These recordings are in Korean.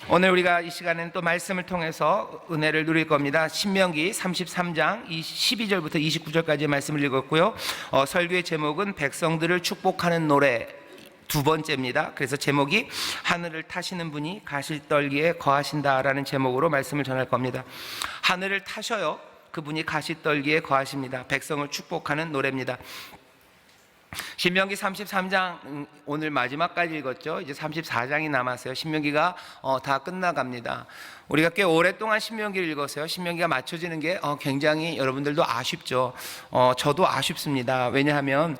오늘 우리가 이 시간에는 또 말씀을 통해서 은혜를 누릴 겁니다. 신명기 33장 12절부터 29절까지의 말씀을 읽었고요. 설교의 제목은 백성들을 축복하는 노래 두 번째입니다. 그래서 제목이 하늘을 타시는 분이 가시떨기에 거하신다라는 제목으로 말씀을 전할 겁니다. 하늘을 타셔요. 그분이 가시떨기에 거하십니다. 백성을 축복하는 노래입니다. 신명기 33장 오늘 마지막까지 읽었죠. 이제 34장이 남았어요. 신명기가 다 끝나갑니다. 우리가 꽤 오랫동안 신명기를 읽었어요. 신명기가 맞춰지는 게 굉장히 여러분들도 아쉽죠. 저도 아쉽습니다. 왜냐하면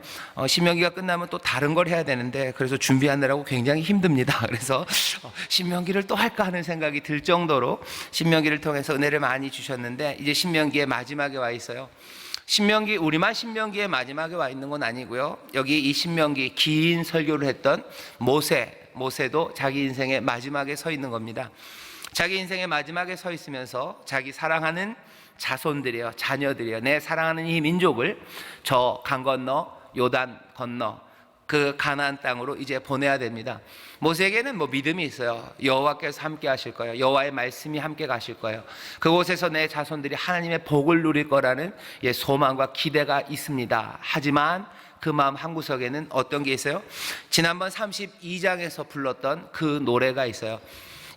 신명기가 끝나면 또 다른 걸 해야 되는데, 그래서 준비하느라고 굉장히 힘듭니다. 그래서 신명기를 또 할까 하는 생각이 들 정도로 신명기를 통해서 은혜를 많이 주셨는데, 이제 신명기의 마지막에 와 있어요. 신명기, 우리만 신명기의 마지막에 와 있는 건 아니고요. 여기 이 신명기 긴 설교를 했던 모세도 자기 인생의 마지막에 서 있는 겁니다. 자기 인생의 마지막에 서 있으면서 자기 사랑하는 자손들이요, 자녀들이요, 내 사랑하는 이 민족을 저 강 건너 요단 건너 그 가나안 땅으로 이제 보내야 됩니다. 모세에게는 믿음이 있어요. 여호와께서 함께 하실 거예요. 여호와의 말씀이 함께 가실 거예요. 그곳에서 내 자손들이 하나님의 복을 누릴 거라는 소망과 기대가 있습니다. 하지만 그 마음 한구석에는 어떤 게 있어요? 지난번 32장에서 불렀던 그 노래가 있어요.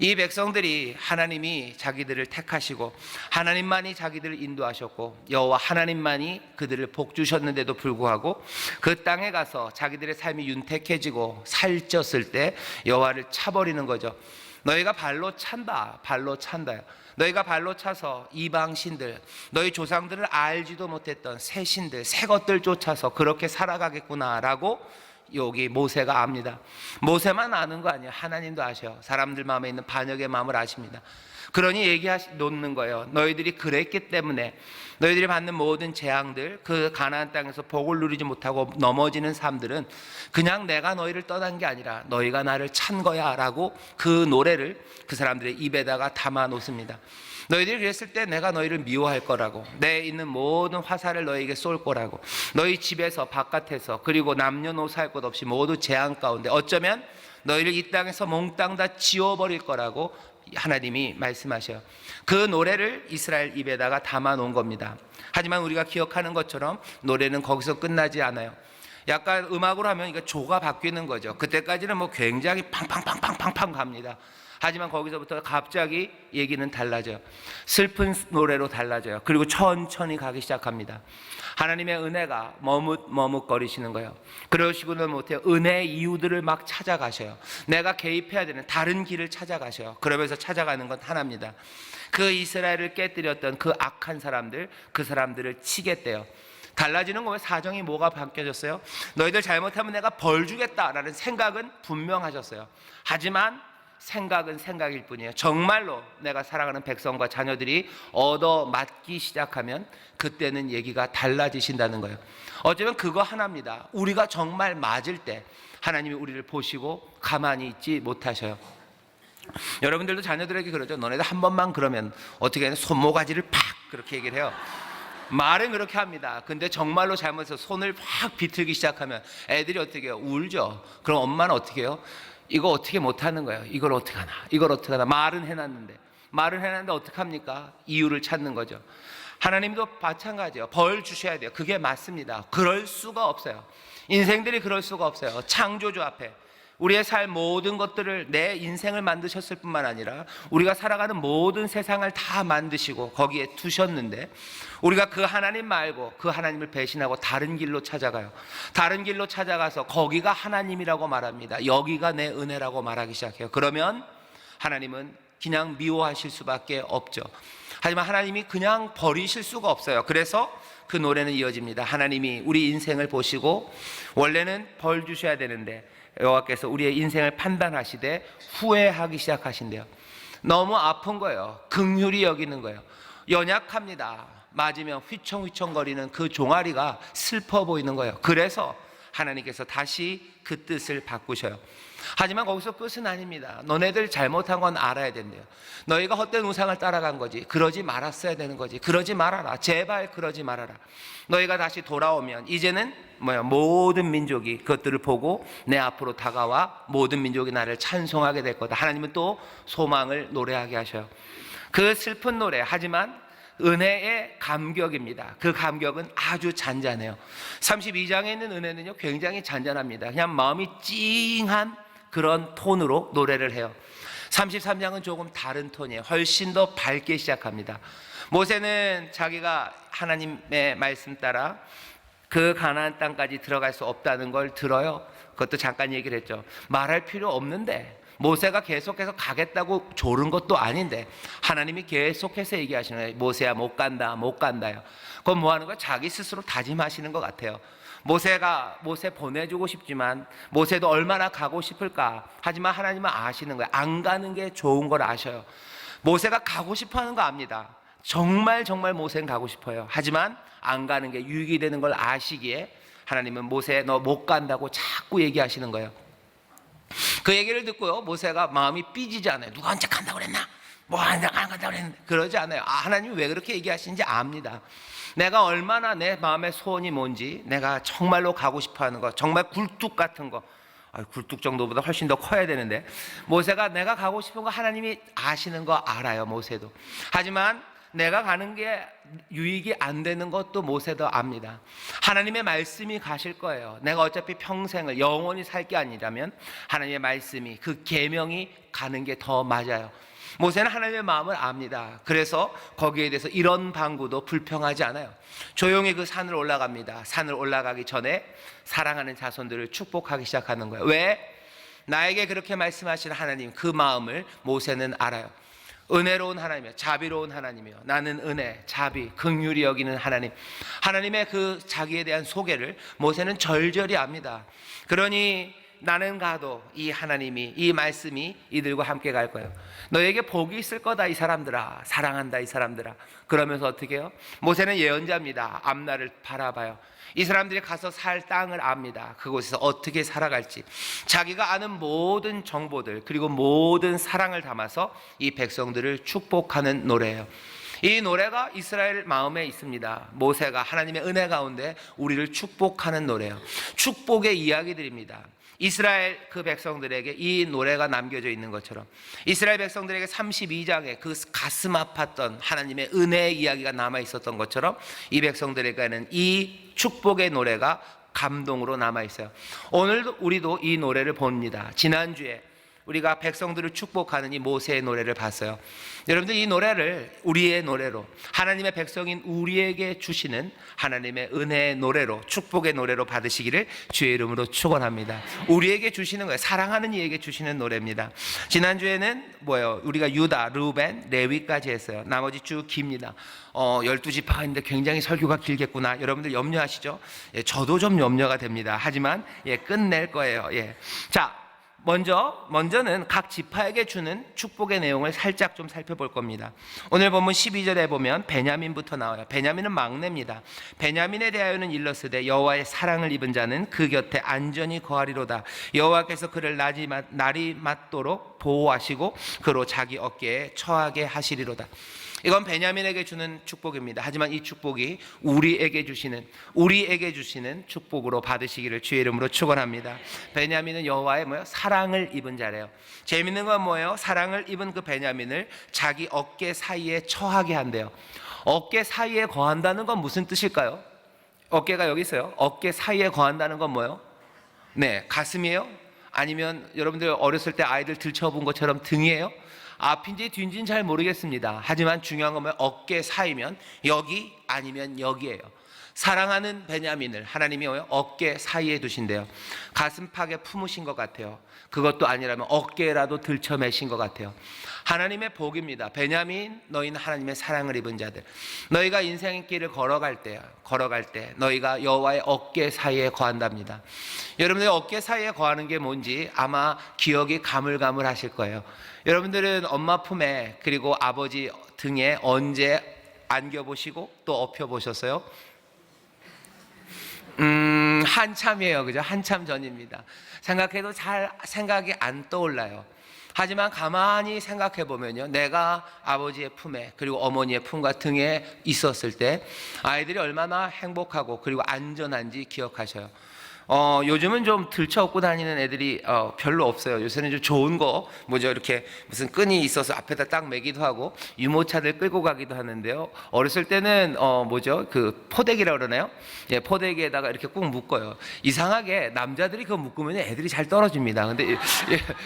이 백성들이 하나님이 자기들을 택하시고 하나님만이 자기들을 인도하셨고 여호와 하나님만이 그들을 복 주셨는데도 불구하고 그 땅에 가서 자기들의 삶이 윤택해지고 살쪘을 때 여호와를 차버리는 거죠. 너희가 발로 찬다, 발로 찬다요. 너희가 발로 차서 이방 신들, 너희 조상들을 알지도 못했던 새 신들, 새 것들 쫓아서 그렇게 살아가겠구나라고 여기 모세가 압니다. 모세만 아는 거 아니에요. 하나님도 아셔요. 사람들 마음에 있는 반역의 마음을 아십니다. 그러니 놓는 거예요. 너희들이 그랬기 때문에 너희들이 받는 모든 재앙들, 그 가나안 땅에서 복을 누리지 못하고 넘어지는 삶들은 그냥 내가 너희를 떠난 게 아니라 너희가 나를 찬 거야 라고 그 노래를 그 사람들의 입에다가 담아 놓습니다. 너희들이 그랬을 때 내가 너희를 미워할 거라고, 내 있는 모든 화살을 너희에게 쏠 거라고, 너희 집에서 바깥에서 그리고 남녀노소 할 것 없이 모두 재앙 가운데 어쩌면 너희를 이 땅에서 몽땅 다 지워버릴 거라고 하나님이 말씀하셔요. 그 노래를 이스라엘 입에다가 담아 놓은 겁니다. 하지만 우리가 기억하는 것처럼 노래는 거기서 끝나지 않아요. 약간 음악으로 하면 이거 조가 바뀌는 거죠. 그때까지는 굉장히 팡팡팡팡팡팡 갑니다. 하지만 거기서부터 갑자기 얘기는 달라져요. 슬픈 노래로 달라져요. 그리고 천천히 가기 시작합니다. 하나님의 은혜가 머뭇거리시는 거예요. 그러시고는 못해 은혜의 이유들을 막 찾아가셔요. 내가 개입해야 되는 다른 길을 찾아가셔요. 그러면서 찾아가는 건 하나입니다. 그 이스라엘을 깨뜨렸던 그 악한 사람들, 그 사람들을 치겠대요. 달라지는 거예요. 사정이 뭐가 바뀌어졌어요? 너희들 잘못하면 내가 벌 주겠다라는 생각은 분명하셨어요. 하지만 생각은 생각일 뿐이에요. 정말로 내가 사랑하는 백성과 자녀들이 얻어맞기 시작하면 그때는 얘기가 달라지신다는 거예요. 어쩌면 그거 하나입니다. 우리가 정말 맞을 때 하나님이 우리를 보시고 가만히 있지 못하셔요. 여러분들도 자녀들에게 그러죠. 너네들 한 번만 그러면 어떻게 하냐, 손모가지를 팍 그렇게 얘기를 해요. 말은 그렇게 합니다. 근데 정말로 잘못해서 손을 확 비틀기 시작하면 애들이 어떻게 해요? 울죠. 그럼 엄마는 어떻게 해요? 이거 어떻게 못하는 거예요? 이걸 어떻게 하나? 이걸 어떻게 하나? 말은 해놨는데 어떡합니까? 이유를 찾는 거죠. 하나님도 마찬가지예요. 벌 주셔야 돼요. 그게 맞습니다. 그럴 수가 없어요. 인생들이 그럴 수가 없어요. 창조주 앞에 우리의 삶 모든 것들을, 내 인생을 만드셨을 뿐만 아니라 우리가 살아가는 모든 세상을 다 만드시고 거기에 두셨는데 우리가 그 하나님 말고 그 하나님을 배신하고 다른 길로 찾아가요. 다른 길로 찾아가서 거기가 하나님이라고 말합니다. 여기가 내 은혜라고 말하기 시작해요. 그러면 하나님은 그냥 미워하실 수밖에 없죠. 하지만 하나님이 그냥 버리실 수가 없어요. 그래서 그 노래는 이어집니다. 하나님이 우리 인생을 보시고 원래는 벌 주셔야 되는데 여호와께서 우리의 인생을 판단하시되 후회하기 시작하신대요. 너무 아픈 거예요. 긍휼히 여기는 거예요. 연약합니다. 맞으면 휘청휘청거리는 그 종아리가 슬퍼 보이는 거예요. 그래서 하나님께서 다시 그 뜻을 바꾸셔요. 하지만 거기서 끝은 아닙니다. 너네들 잘못한 건 알아야 된대요. 너희가 헛된 우상을 따라간 거지. 그러지 말았어야 되는 거지. 그러지 말아라. 제발 그러지 말아라. 너희가 다시 돌아오면 이제는 모든 민족이 그것들을 보고 내 앞으로 다가와 모든 민족이 나를 찬송하게 될 거다. 하나님은 또 소망을 노래하게 하셔요. 그 슬픈 노래, 하지만 은혜의 감격입니다. 그 감격은 아주 잔잔해요. 32장에 있는 은혜는요, 굉장히 잔잔합니다. 그냥 마음이 찡한 그런 톤으로 노래를 해요. 33장은 조금 다른 톤이에요. 훨씬 더 밝게 시작합니다. 모세는 자기가 하나님의 말씀 따라 그 가나안 땅까지 들어갈 수 없다는 걸 들어요. 그것도 잠깐 얘기를 했죠. 말할 필요 없는데, 모세가 계속해서 가겠다고 조른 것도 아닌데 하나님이 계속해서 얘기하시는 거예요. 모세야, 못 간다, 못 간다요. 그건 뭐 하는 거야? 자기 스스로 다짐하시는 것 같아요. 모세 보내주고 싶지만 모세도 얼마나 가고 싶을까. 하지만 하나님은 아시는 거예요. 안 가는 게 좋은 걸 아셔요. 모세가 가고 싶어하는 거 압니다. 정말 모세는 가고 싶어요. 하지만 안 가는 게 유익이 되는 걸 아시기에 하나님은 모세, 너 못 간다고 자꾸 얘기하시는 거예요. 그 얘기를 듣고요, 모세가 마음이 삐지지 않아요. 누가 언제 간다고 그랬나? 안 간다고 그랬는데. 그러지 않아요. 하나님이 왜 그렇게 얘기하시는지 압니다. 내가 얼마나 내 마음의 소원이 뭔지, 내가 정말로 가고 싶어 하는 거, 정말 굴뚝 같은 거, 굴뚝 정도보다 훨씬 더 커야 되는데, 모세가 내가 가고 싶은 거 하나님이 아시는 거 알아요, 모세도. 하지만 내가 가는 게 유익이 안 되는 것도 모세도 압니다. 하나님의 말씀이 가실 거예요. 내가 어차피 평생을 영원히 살 게 아니라면 하나님의 말씀이, 그 계명이 가는 게 더 맞아요. 모세는 하나님의 마음을 압니다. 그래서 거기에 대해서 이런 방구도 불평하지 않아요. 조용히 그 산을 올라갑니다. 산을 올라가기 전에 사랑하는 자손들을 축복하기 시작하는 거예요. 왜? 나에게 그렇게 말씀하시는 하나님, 그 마음을 모세는 알아요. 은혜로운 하나님이요, 자비로운 하나님이요, 나는 은혜, 자비, 긍휼히 여기는 하나님, 하나님의 그 자기에 대한 소개를 모세는 절절히 압니다. 그러니 나는 가도 이 하나님이, 이 말씀이 이들과 함께 갈 거예요. 너에게 복이 있을 거다 이 사람들아, 사랑한다 이 사람들아. 그러면서 어떻게 해요? 모세는 예언자입니다. 앞날을 바라봐요. 이 사람들이 가서 살 땅을 압니다. 그곳에서 어떻게 살아갈지 자기가 아는 모든 정보들, 그리고 모든 사랑을 담아서 이 백성들을 축복하는 노래예요. 이 노래가 이스라엘 마음에 있습니다. 모세가 하나님의 은혜 가운데 우리를 축복하는 노래예요. 축복의 이야기들입니다. 이스라엘 그 백성들에게 이 노래가 남겨져 있는 것처럼, 이스라엘 백성들에게 32장에 그 가슴 아팠던 하나님의 은혜의 이야기가 남아 있었던 것처럼 이 백성들에게는 이 축복의 노래가 감동으로 남아 있어요. 오늘도 우리도 이 노래를 봅니다. 지난주에 우리가 백성들을 축복하는 이 모세의 노래를 봤어요. 여러분들, 이 노래를 우리의 노래로, 하나님의 백성인 우리에게 주시는 하나님의 은혜의 노래로, 축복의 노래로 받으시기를 주의 이름으로 축원합니다. 우리에게 주시는 거예요. 사랑하는 이에게 주시는 노래입니다. 지난주에는 우리가 유다, 루벤, 레위까지 했어요. 나머지 쭉 깁니다. 12지파인데 굉장히 설교가 길겠구나. 여러분들 염려하시죠? 저도 좀 염려가 됩니다. 하지만 끝낼 거예요. 자, 먼저는 각 지파에게 주는 축복의 내용을 살짝 좀 살펴볼 겁니다. 오늘 본문 12절에 보면 베냐민부터 나와요. 베냐민은 막내입니다. 베냐민에 대하여는 일렀으되 여호와의 사랑을 입은 자는 그 곁에 안전히 거하리로다. 여호와께서 그를 날이 맞도록 보호하시고 그로 자기 어깨에 처하게 하시리로다. 이건 베냐민에게 주는 축복입니다. 하지만 이 축복이 우리에게 주시는 축복으로 받으시기를 주의 이름으로 축원합니다. 베냐민은 여호와의 사랑을 입은 자래요. 재밌는 건 뭐예요? 사랑을 입은 그 베냐민을 자기 어깨 사이에 처하게 한대요. 어깨 사이에 거한다는 건 무슨 뜻일까요? 어깨가 여기 있어요. 어깨 사이에 거한다는 건 뭐예요? 네, 가슴이에요? 아니면 여러분들 어렸을 때 아이들 들쳐본 것처럼 등이에요? 앞인지 뒤인지는 잘 모르겠습니다. 하지만 중요한 건 어깨 사이면 여기 아니면 여기예요. 사랑하는 베냐민을 하나님이 어깨 사이에 두신대요. 가슴팍에 품으신 것 같아요. 그것도 아니라면 어깨라도 들쳐매신 것 같아요. 하나님의 복입니다. 베냐민, 너희는 하나님의 사랑을 입은 자들. 너희가 인생의 길을 걸어갈 때 너희가 여호와의 어깨 사이에 거한답니다. 여러분들 어깨 사이에 거하는 게 뭔지 아마 기억이 가물가물하실 거예요. 여러분들은 엄마 품에 그리고 아버지 등에 언제 안겨보시고 또 엎혀보셨어요? 한참이에요. 그죠? 한참 전입니다. 생각해도 잘 생각이 안 떠올라요. 하지만 가만히 생각해 보면요, 내가 아버지의 품에 그리고 어머니의 품과 등에 있었을 때 아이들이 얼마나 행복하고 그리고 안전한지 기억하셔요. 요즘은 좀 들쳐업고 다니는 애들이 별로 없어요. 요새는 좀 좋은 거 뭐죠, 이렇게 무슨 끈이 있어서 앞에다 딱 매기도 하고 유모차들 끌고 가기도 하는데요. 어렸을 때는 뭐죠, 그 포대기라 그러나요? 예, 포대기에다가 이렇게 꾹 묶어요. 이상하게 남자들이 그거 묶으면 애들이 잘 떨어집니다.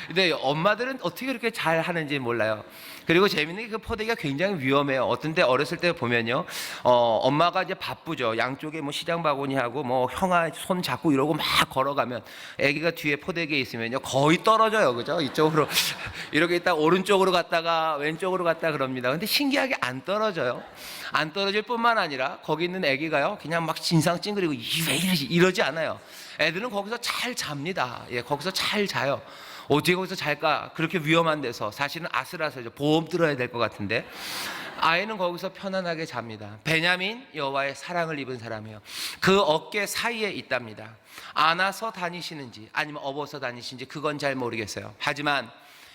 근데 엄마들은 어떻게 그렇게 잘 하는지 몰라요. 그리고 재밌는 게 그 포대기가 굉장히 위험해요. 어떤 때 어렸을 때 보면요, 엄마가 이제 바쁘죠. 양쪽에 뭐 시장 바구니하고 뭐 형아 손 잡고 이러고 막 걸어가면 아기가 뒤에 포대기에 있으면요 거의 떨어져요. 그죠? 이쪽으로 이렇게 있다 오른쪽으로 갔다가 왼쪽으로 갔다 그럽니다. 근데 신기하게 안 떨어져요. 안 떨어질 뿐만 아니라 거기 있는 아기가요 그냥 막 진상 찡그리고 왜 이러지 않아요. 애들은 거기서 잘 잡니다. 예, 거기서 잘 자요. 어떻게 거기서 잘까? 그렇게 위험한 데서. 사실은 아슬아슬하죠. 보험 들어야 될 것 같은데 아이는 거기서 편안하게 잡니다. 베냐민, 여호와의 사랑을 입은 사람이에요. 그 어깨 사이에 있답니다. 안아서 다니시는지 아니면 업어서 다니시는지 그건 잘 모르겠어요. 하지만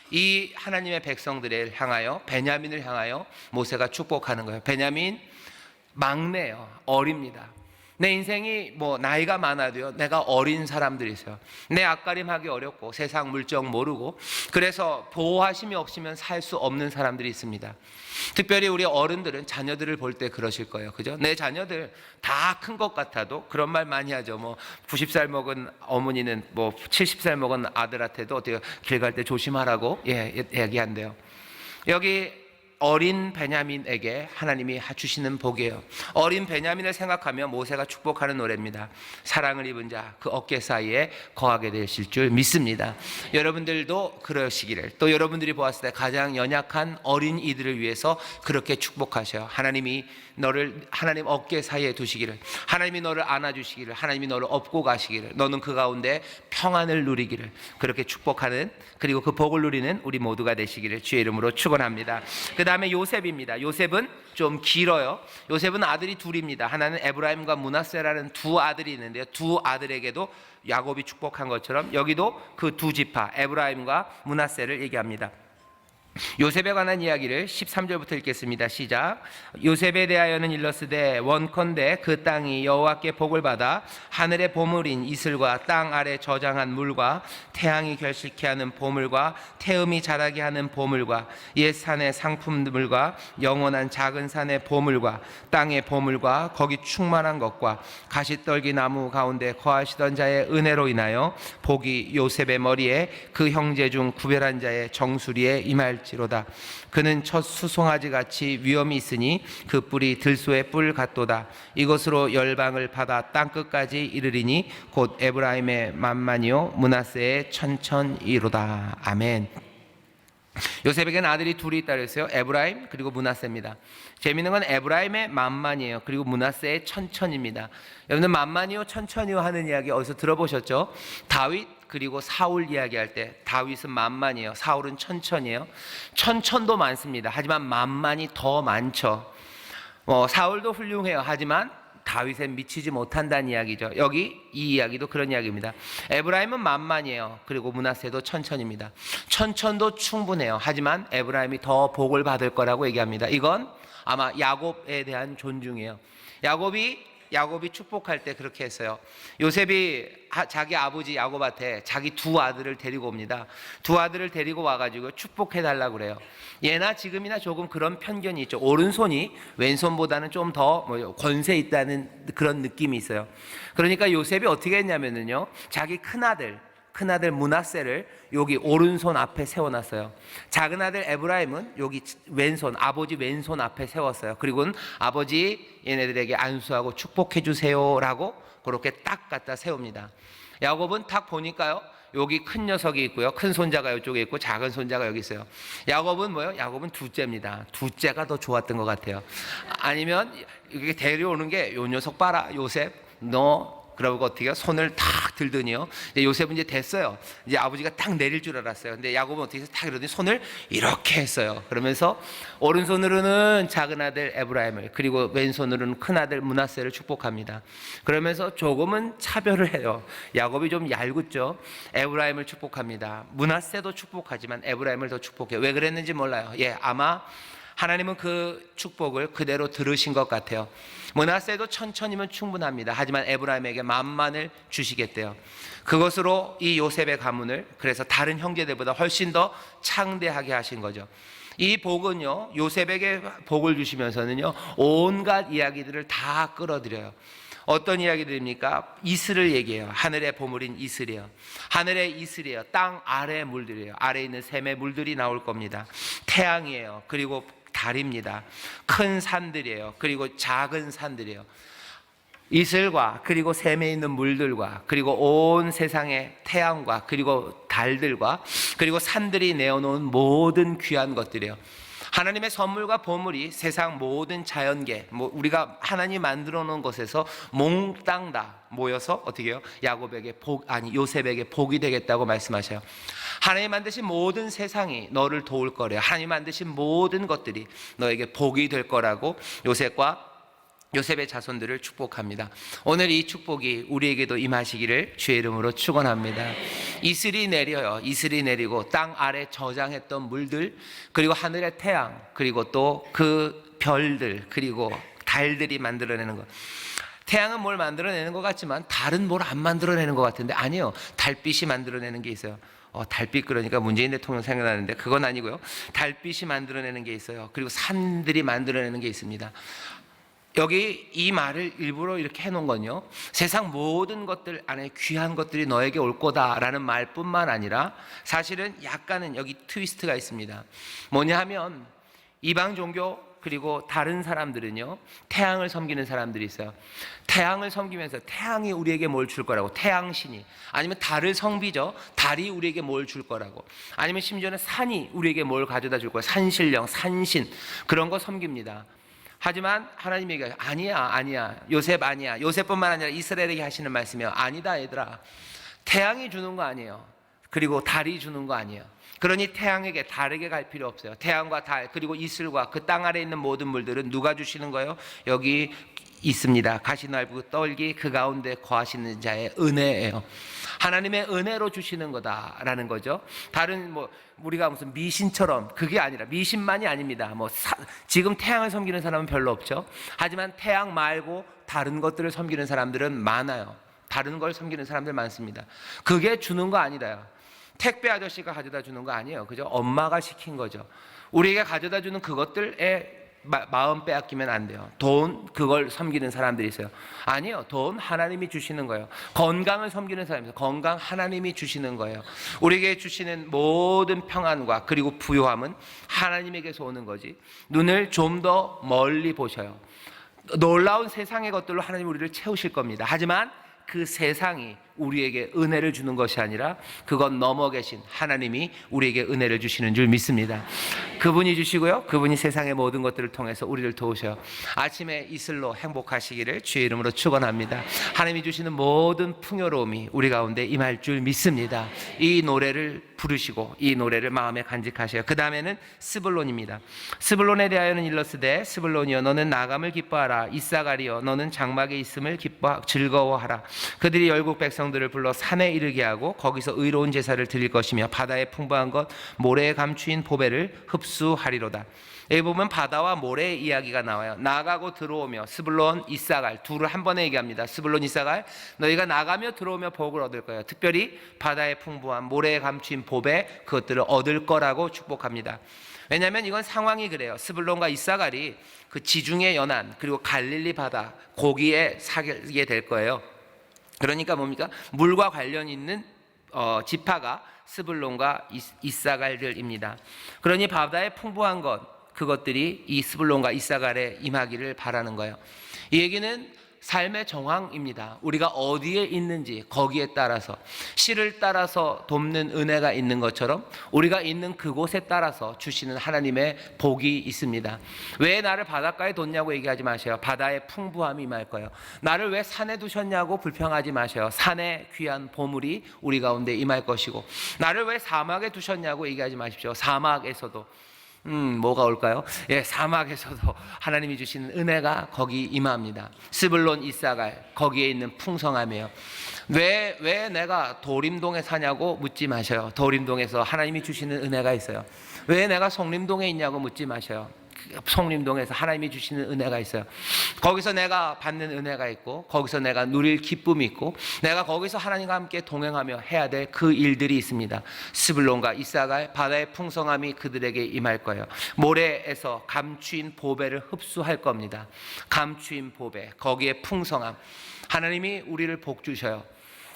이 하나님의 백성들을 향하여, 베냐민을 향하여 모세가 축복하는 거예요. 베냐민 막내예요. 어립니다. 내 인생이 뭐 나이가 많아도요, 내가 어린 사람들이 있어요. 내 앞가림하기 어렵고 세상 물정 모르고 그래서 보호하심이 없으면 살 수 없는 사람들이 있습니다. 특별히 우리 어른들은 자녀들을 볼 때 그러실 거예요. 그죠? 내 자녀들 다 큰 것 같아도 그런 말 많이 하죠. 뭐 90살 먹은 어머니는 뭐 70살 먹은 아들한테도 어떻게 길 갈 때 조심하라고 얘기한대요. 여기 어린 베냐민에게 하나님이 주시는 복이에요. 어린 베냐민을 생각하며 모세가 축복하는 노래입니다. 사랑을 입은 자 그 어깨 사이에 거하게 되실 줄 믿습니다. 여러분들도 그러시기를, 또 여러분들이 보았을 때 가장 연약한 어린 이들을 위해서 그렇게 축복하셔요. 하나님이 너를 하나님 어깨 사이에 두시기를, 하나님이 너를 안아주시기를, 하나님이 너를 업고 가시기를, 너는 그 가운데 평안을 누리기를, 그렇게 축복하는, 그리고 그 복을 누리는 우리 모두가 되시기를 주의 이름으로 축원합니다. 그 다음에 요셉입니다. 요셉은 좀 길어요. 요셉은 아들이 둘입니다. 하나는 에브라임과 므낫세라는 두 아들이 있는데요, 두 아들에게도 야곱이 축복한 것처럼 여기도 그 두 지파 에브라임과 므낫세를 얘기합니다. 요셉에 관한 이야기를 13절부터 읽겠습니다. 시작. 요셉에 대하여는 일렀으되 원컨대 그 땅이 여호와께 복을 받아 하늘의 보물인 이슬과 땅 아래 저장한 물과 태양이 결실케 하는 보물과 태음이 자라게 하는 보물과 옛 산의 상품들과 영원한 작은 산의 보물과 땅의 보물과 거기 충만한 것과 가시떨기 나무 가운데 거하시던 자의 은혜로 인하여 복이 요셉의 머리에 그 형제 중 구별한 자의 정수리에 임할지로다. 그는 첫 수송아지 같이 위엄이 있으니 그 뿔이 들소의 뿔 같도다. 이것으로 열방을 받아 땅끝까지 이르리니 곧 에브라임의 만만이요 므낫세의 천천이로다. 아멘. 요셉에게는 아들이 둘이 있다 그랬어요. 에브라임 그리고 므낫세입니다. 재미있는 건 에브라임의 만만이에요. 그리고 므낫세의 천천입니다. 여러분들 만만이요 천천이요 하는 이야기 어디서 들어보셨죠? 다윗 그리고 사울 이야기할 때 다윗은 만만이에요. 사울은 천천이에요. 천천도 많습니다. 하지만 만만이 더 많죠. 사울도 훌륭해요. 하지만 다윗에 미치지 못한다는 이야기죠. 여기 이 이야기도 그런 이야기입니다. 에브라임은 만만이에요. 그리고 므낫세도 천천입니다. 천천도 충분해요. 하지만 에브라임이 더 복을 받을 거라고 얘기합니다. 이건 아마 야곱에 대한 존중이에요. 야곱이 축복할 때 그렇게 했어요. 요셉이 자기 아버지 야곱한테 자기 두 아들을 데리고 옵니다. 두 아들을 데리고 와가지고 축복해달라고 그래요. 예나 지금이나 조금 그런 편견이 있죠. 오른손이 왼손보다는 좀 더 권세 있다는 그런 느낌이 있어요. 그러니까 요셉이 어떻게 했냐면요, 자기 큰아들 므낫세를 여기 오른손 앞에 세워놨어요. 작은 아들 에브라임은 여기 왼손, 아버지 왼손 앞에 세웠어요. 그리고는 아버지 얘네들에게 안수하고 축복해 주세요라고 그렇게 딱 갖다 세웁니다. 야곱은 딱 보니까요, 여기 큰 녀석이 있고요, 큰 손자가 이쪽에 있고 작은 손자가 여기 있어요. 야곱은 뭐예요? 야곱은 둘째입니다. 둘째가 더 좋았던 것 같아요. 아니면 이게 데려오는 게 요 녀석 봐라, 요셉, 너 그러고 어떻게 해요? 손을 탁 들더니요. 이제 요셉은 이제 됐어요. 이제 아버지가 딱 내릴 줄 알았어요. 근데 야곱은 어떻게 해서 탁 이러더니 손을 이렇게 했어요. 그러면서 오른손으로는 작은 아들 에브라임을, 그리고 왼손으로는 큰 아들 므낫세를 축복합니다. 그러면서 조금은 차별을 해요. 야곱이 좀 얄궂죠. 에브라임을 축복합니다. 므낫세도 축복하지만 에브라임을 더 축복해요. 왜 그랬는지 몰라요. 아마 하나님은 그 축복을 그대로 들으신 것 같아요. 므낫세도 천천히면 충분합니다. 하지만 에브라임에게 만만을 주시겠대요. 그것으로 이 요셉의 가문을, 그래서 다른 형제들보다 훨씬 더 창대하게 하신 거죠. 이 복은요, 요셉에게 복을 주시면서는요, 온갖 이야기들을 다 끌어들여요. 어떤 이야기들입니까? 이슬을 얘기해요. 하늘의 보물인 이슬이요. 하늘의 이슬이에요. 땅 아래 물들이에요. 아래에 있는 샘의 물들이 나올 겁니다. 태양이에요. 그리고 달입니다. 큰 산들이에요. 그리고 작은 산들이에요. 이슬과 그리고 샘에 있는 물들과 그리고 온 세상의 태양과 그리고 달들과 그리고 산들이 내어놓은 모든 귀한 것들이에요. 하나님의 선물과 보물이 세상 모든 자연계, 우리가 하나님 만들어 놓은 것에서 몽땅 다 모여서 어떻게 해요? 요셉에게 복이 되겠다고 말씀하셔요. 하나님 만드신 모든 세상이 너를 도울 거래요. 하나님 만드신 모든 것들이 너에게 복이 될 거라고 요셉의 자손들을 축복합니다. 오늘 이 축복이 우리에게도 임하시기를 주의 이름으로 축원합니다. 이슬이 내려요. 이슬이 내리고 땅 아래 저장했던 물들, 그리고 하늘의 태양, 그리고 또 그 별들, 그리고 달들이 만들어내는 것. 태양은 뭘 만들어내는 것 같지만 달은 뭘 안 만들어내는 것 같은데, 아니요, 달빛이 만들어내는 게 있어요. 달빛, 그러니까 문재인 대통령 생각나는데 그건 아니고요. 달빛이 만들어내는 게 있어요. 그리고 산들이 만들어내는 게 있습니다. 여기 이 말을 일부러 이렇게 해놓은 건요, 세상 모든 것들 안에 귀한 것들이 너에게 올 거다라는 말뿐만 아니라 사실은 약간은 여기 트위스트가 있습니다. 뭐냐 하면 이방 종교 그리고 다른 사람들은요, 태양을 섬기는 사람들이 있어요. 태양을 섬기면서 태양이 우리에게 뭘 줄 거라고, 태양신이, 아니면 달을 섬기죠. 달이 우리에게 뭘 줄 거라고, 아니면 심지어는 산이 우리에게 뭘 가져다 줄 거야. 산신령, 산신, 그런 거 섬깁니다. 하지만 하나님이 얘기해요. 아니야. 요셉 아니야. 요셉뿐만 아니라 이스라엘에게 하시는 말씀이에요. 아니다 얘들아. 태양이 주는 거 아니에요. 그리고 달이 주는 거 아니에요. 그러니 태양에게, 달에게 갈 필요 없어요. 태양과 달, 그리고 이슬과 그 땅 아래 있는 모든 물들은 누가 주시는 거예요? 여기 있습니다. 가시날부 떨기 그 가운데 거하시는 자의 은혜예요. 하나님의 은혜로 주시는 거다라는 거죠. 다른 우리가 무슨 미신처럼, 그게 아니라, 미신만이 아닙니다. 지금 태양을 섬기는 사람은 별로 없죠. 하지만 태양 말고 다른 것들을 섬기는 사람들은 많아요. 다른 걸 섬기는 사람들 많습니다. 그게 주는 거 아니다요. 택배 아저씨가 가져다 주는 거 아니에요. 그죠? 엄마가 시킨 거죠. 우리에게 가져다 주는 그것들에 마음 빼앗기면 안 돼요. 돈, 그걸 섬기는 사람들이 있어요. 아니요, 돈 하나님이 주시는 거예요. 건강을 섬기는 사람이에요. 건강 하나님이 주시는 거예요. 우리에게 주시는 모든 평안과 그리고 부요함은 하나님에게서 오는 거지. 눈을 좀 더 멀리 보셔요. 놀라운 세상의 것들로 하나님 우리를 채우실 겁니다. 하지만 그 세상이 우리에게 은혜를 주는 것이 아니라 그건 넘어 계신 하나님이 우리에게 은혜를 주시는 줄 믿습니다. 그분이 주시고요, 그분이 세상의 모든 것들을 통해서 우리를 도우셔요. 아침에 이슬로 행복하시기를 주의 이름으로 축원합니다. 하나님이 주시는 모든 풍요로움이 우리 가운데 임할 줄 믿습니다. 이 노래를 부르시고 이 노래를 마음에 간직하셔요. 그 다음에는 스불론입니다. 스불론에 대하여는 일러스되 스불론이여 너는 나감을 기뻐하라. 이사가리여 너는 장막에 있음을 즐거워하라. 그들이 열국 백성들을 불러 산에 이르게 하고 거기서 의로운 제사를 드릴 것이며 바다에 풍부한 것 모래에 감추인 보배를 흡수하리로다. 여기 보면 바다와 모래의 이야기가 나와요. 나가고 들어오며, 스불론, 이사갈 둘을 한 번에 얘기합니다. 스불론, 이사갈, 너희가 나가며 들어오며 복을 얻을 거예요. 특별히 바다에 풍부한 모래에 감추인 보배, 그것들을 얻을 거라고 축복합니다. 왜냐하면 이건 상황이 그래요. 스불론과 이사갈이 그 지중해 연안 그리고 갈릴리 바다 고기에 살게 될 거예요. 그러니까 뭡니까? 물과 관련 있는 지파가 스불론과 이사갈들입니다. 그러니 바다에 풍부한 것, 그것들이 이 스불론과 이사갈에 임하기를 바라는 거예요. 이 얘기는 삶의 정황입니다. 우리가 어디에 있는지 거기에 따라서, 씨를 따라서 돕는 은혜가 있는 것처럼 우리가 있는 그곳에 따라서 주시는 하나님의 복이 있습니다. 왜 나를 바닷가에 뒀냐고 얘기하지 마세요. 바다의 풍부함이 임할 거예요. 나를 왜 산에 두셨냐고 불평하지 마세요. 산의 귀한 보물이 우리 가운데 임할 것이고, 나를 왜 사막에 두셨냐고 얘기하지 마십시오. 사막에서도 뭐가 올까요? 예, 사막에서도 하나님이 주시는 은혜가 거기 임합니다. 스불론 이사갈, 거기에 있는 풍성함이에요. 왜 내가 도림동에 사냐고 묻지 마셔요. 도림동에서 하나님이 주시는 은혜가 있어요. 왜 내가 송림동에 있냐고 묻지 마셔요. 송림동에서 하나님이 주시는 은혜가 있어요. 거기서 내가 받는 은혜가 있고, 거기서 내가 누릴 기쁨이 있고, 내가 거기서 하나님과 함께 동행하며 해야 될 그 일들이 있습니다. 스불론과 이사갈, 바다의 풍성함이 그들에게 임할 거예요. 모래에서 감추인 보배를 흡수할 겁니다. 감추인 보배, 거기에 풍성함. 하나님이 우리를 복 주셔요.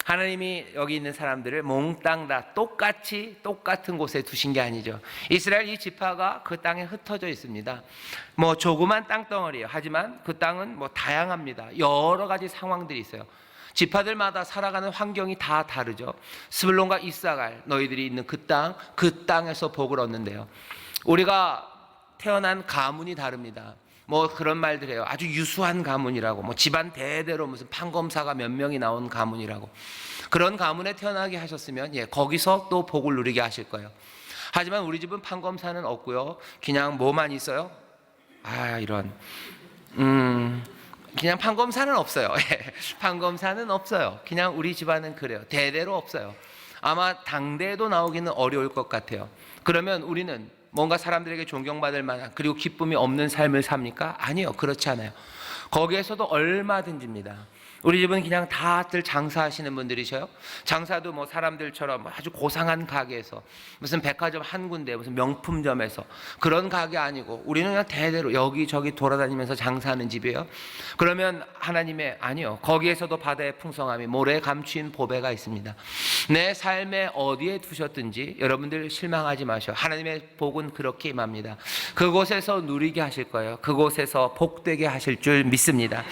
하나님이 여기 있는 사람들을 몽땅 다 똑같은 곳에 두신 게 아니죠. 이스라엘 이 지파가 그 땅에 흩어져 있습니다. 뭐 조그만 땅덩어리예요. 하지만 그 땅은 뭐 다양합니다. 여러 가지 상황들이 있어요. 지파들마다 살아가는 환경이 다 다르죠. 스불론과 이사갈, 너희들이 있는 그 땅에서 복을 얻는데요. 우리가 태어난 가문이 다릅니다. 뭐 그런 말들 해요. 아주 유수한 가문이라고, 뭐 집안 대대로 무슨 판검사가 몇 명이 나온 가문이라고. 그런 가문에 태어나게 하셨으면 거기서 또 복을 누리게 하실 거예요. 하지만 우리 집은 판검사는 없고요. 그냥 뭐만 있어요? 그냥 판검사는 없어요. 판검사는 없어요. 그냥 우리 집안은 그래요. 대대로 없어요. 아마 당대에도 나오기는 어려울 것 같아요. 그러면 우리는 뭔가 사람들에게 존경받을 만한, 그리고 기쁨이 없는 삶을 삽니까? 아니요, 그렇지 않아요. 거기에서도 얼마든지입니다. 우리 집은 그냥 다들 장사하시는 분들이셔요. 장사도 뭐 사람들처럼 아주 고상한 가게에서, 무슨 백화점 한 군데, 무슨 명품점에서 그런 가게 아니고, 우리는 그냥 대대로 여기저기 돌아다니면서 장사하는 집이에요. 그러면 하나님의, 아니요, 거기에서도 바다의 풍성함이, 모래에 감추인 보배가 있습니다. 내 삶에 어디에 두셨든지 여러분들 실망하지 마셔. 하나님의 복은 그렇게 임합니다. 그곳에서 누리게 하실 거예요. 그곳에서 복되게 하실 줄 믿습니다.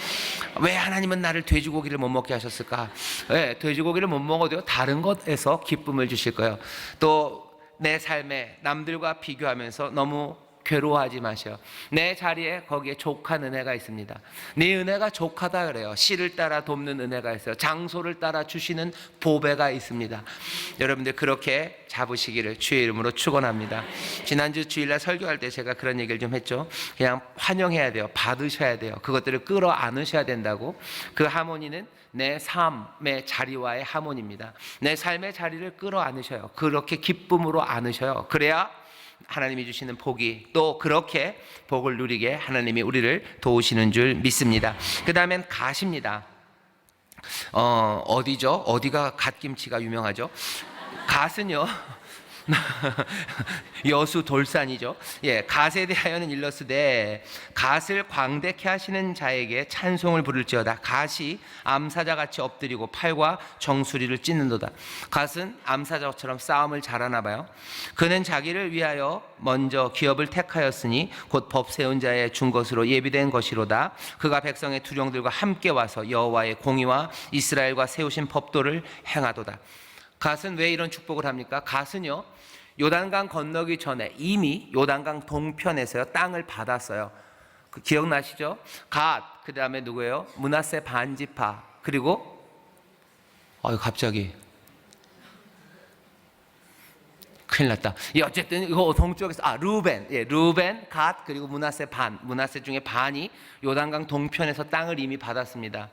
왜 하나님은 나를 돼지고기를 못 먹게 하셨을까? 네, 돼지고기를 못 먹어도 다른 것에서 기쁨을 주실 거예요. 또 내 삶에 남들과 비교하면서 너무 괴로워하지 마셔. 내 자리에 거기에 족한 은혜가 있습니다. 네 은혜가 족하다 그래요. 씨를 따라 돕는 은혜가 있어요. 장소를 따라 주시는 보배가 있습니다. 여러분들 그렇게 잡으시기를 주의 이름으로 축원합니다. 지난주 주일날 설교할 때 제가 그런 얘기를 좀 했죠. 그냥 환영해야 돼요. 받으셔야 돼요. 그것들을 끌어안으셔야 된다고. 그 하모니는 내 삶의 자리와의 하모니입니다. 내 삶의 자리를 끌어안으셔요. 그렇게 기쁨으로 안으셔요. 그래야 하나님이 주시는 복이, 또 그렇게 복을 누리게 하나님이 우리를 도우시는 줄 믿습니다. 그 다음엔 갓입니다. 어디죠? 어디가 갓김치가 유명하죠? 갓은요 여수 돌산이죠. 갓에 대하여는 일렀으되 갓을 광대케 하시는 자에게 찬송을 부를지어다. 갓이 암사자같이 엎드리고 팔과 정수리를 찢는도다. 갓은 암사자처럼 싸움을 잘하나 봐요. 그는 자기를 위하여 먼저 기업을 택하였으니 곧 법 세운 자의 준 것으로 예비된 것이로다. 그가 백성의 두령들과 함께 와서 여호와의 공의와 이스라엘과 세우신 법도를 행하도다. 갓은 왜 이런 축복을 합니까? 갓은요, 요단강 건너기 전에 이미 요단강 동편에서요 땅을 받았어요. 그 기억나시죠? 갓, 그 다음에 누구예요? 므낫세 반지파, 그리고 갑자기 큰일 났다. 어쨌든 이거 동쪽에서 루벤, 루벤, 갓, 그리고 므낫세 반, 므낫세 중에 반이 요단강 동편에서 땅을 이미 받았습니다.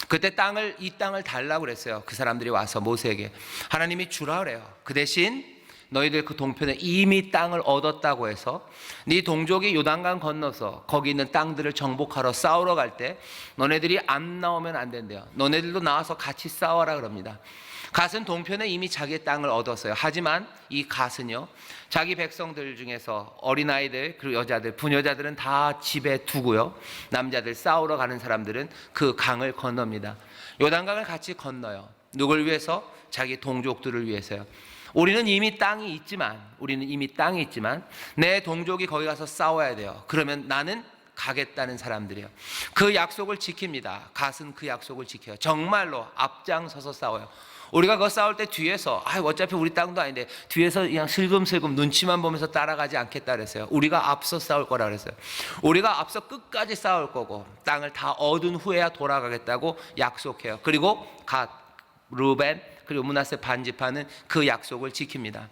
그때 이 땅을 달라고 그랬어요. 그 사람들이 와서 모세에게 하나님이 주라 그래요. 그 대신 너희들 그 동편에 이미 땅을 얻었다고 해서 네 동족이 요단강 건너서 거기 있는 땅들을 정복하러 싸우러 갈 때 너네들이 안 나오면 안 된대요. 너네들도 나와서 같이 싸워라 그럽니다. 갓은 동편에 이미 자기의 땅을 얻었어요. 하지만 이 갓은요, 자기 백성들 중에서 어린아이들, 그리고 여자들, 부녀자들은 다 집에 두고요, 남자들 싸우러 가는 사람들은 그 강을 건넙니다. 요단강을 같이 건너요. 누굴 위해서? 자기 동족들을 위해서요. 우리는 이미 땅이 있지만 내 동족이 거기 가서 싸워야 돼요. 그러면 나는 가겠다는 사람들이에요. 그 약속을 지킵니다. 갓은 그 약속을 지켜요. 정말로 앞장서서 싸워요. 우리가 그거 싸울 때 뒤에서 어차피 우리 땅도 아닌데 뒤에서 그냥 슬금슬금 눈치만 보면서 따라가지 않겠다 그랬어요. 우리가 앞서 싸울 거라 그랬어요. 우리가 앞서 끝까지 싸울 거고 땅을 다 얻은 후에야 돌아가겠다고 약속해요. 그리고 갓, 루벤 그리고 므낫세 반지파는 그 약속을 지킵니다.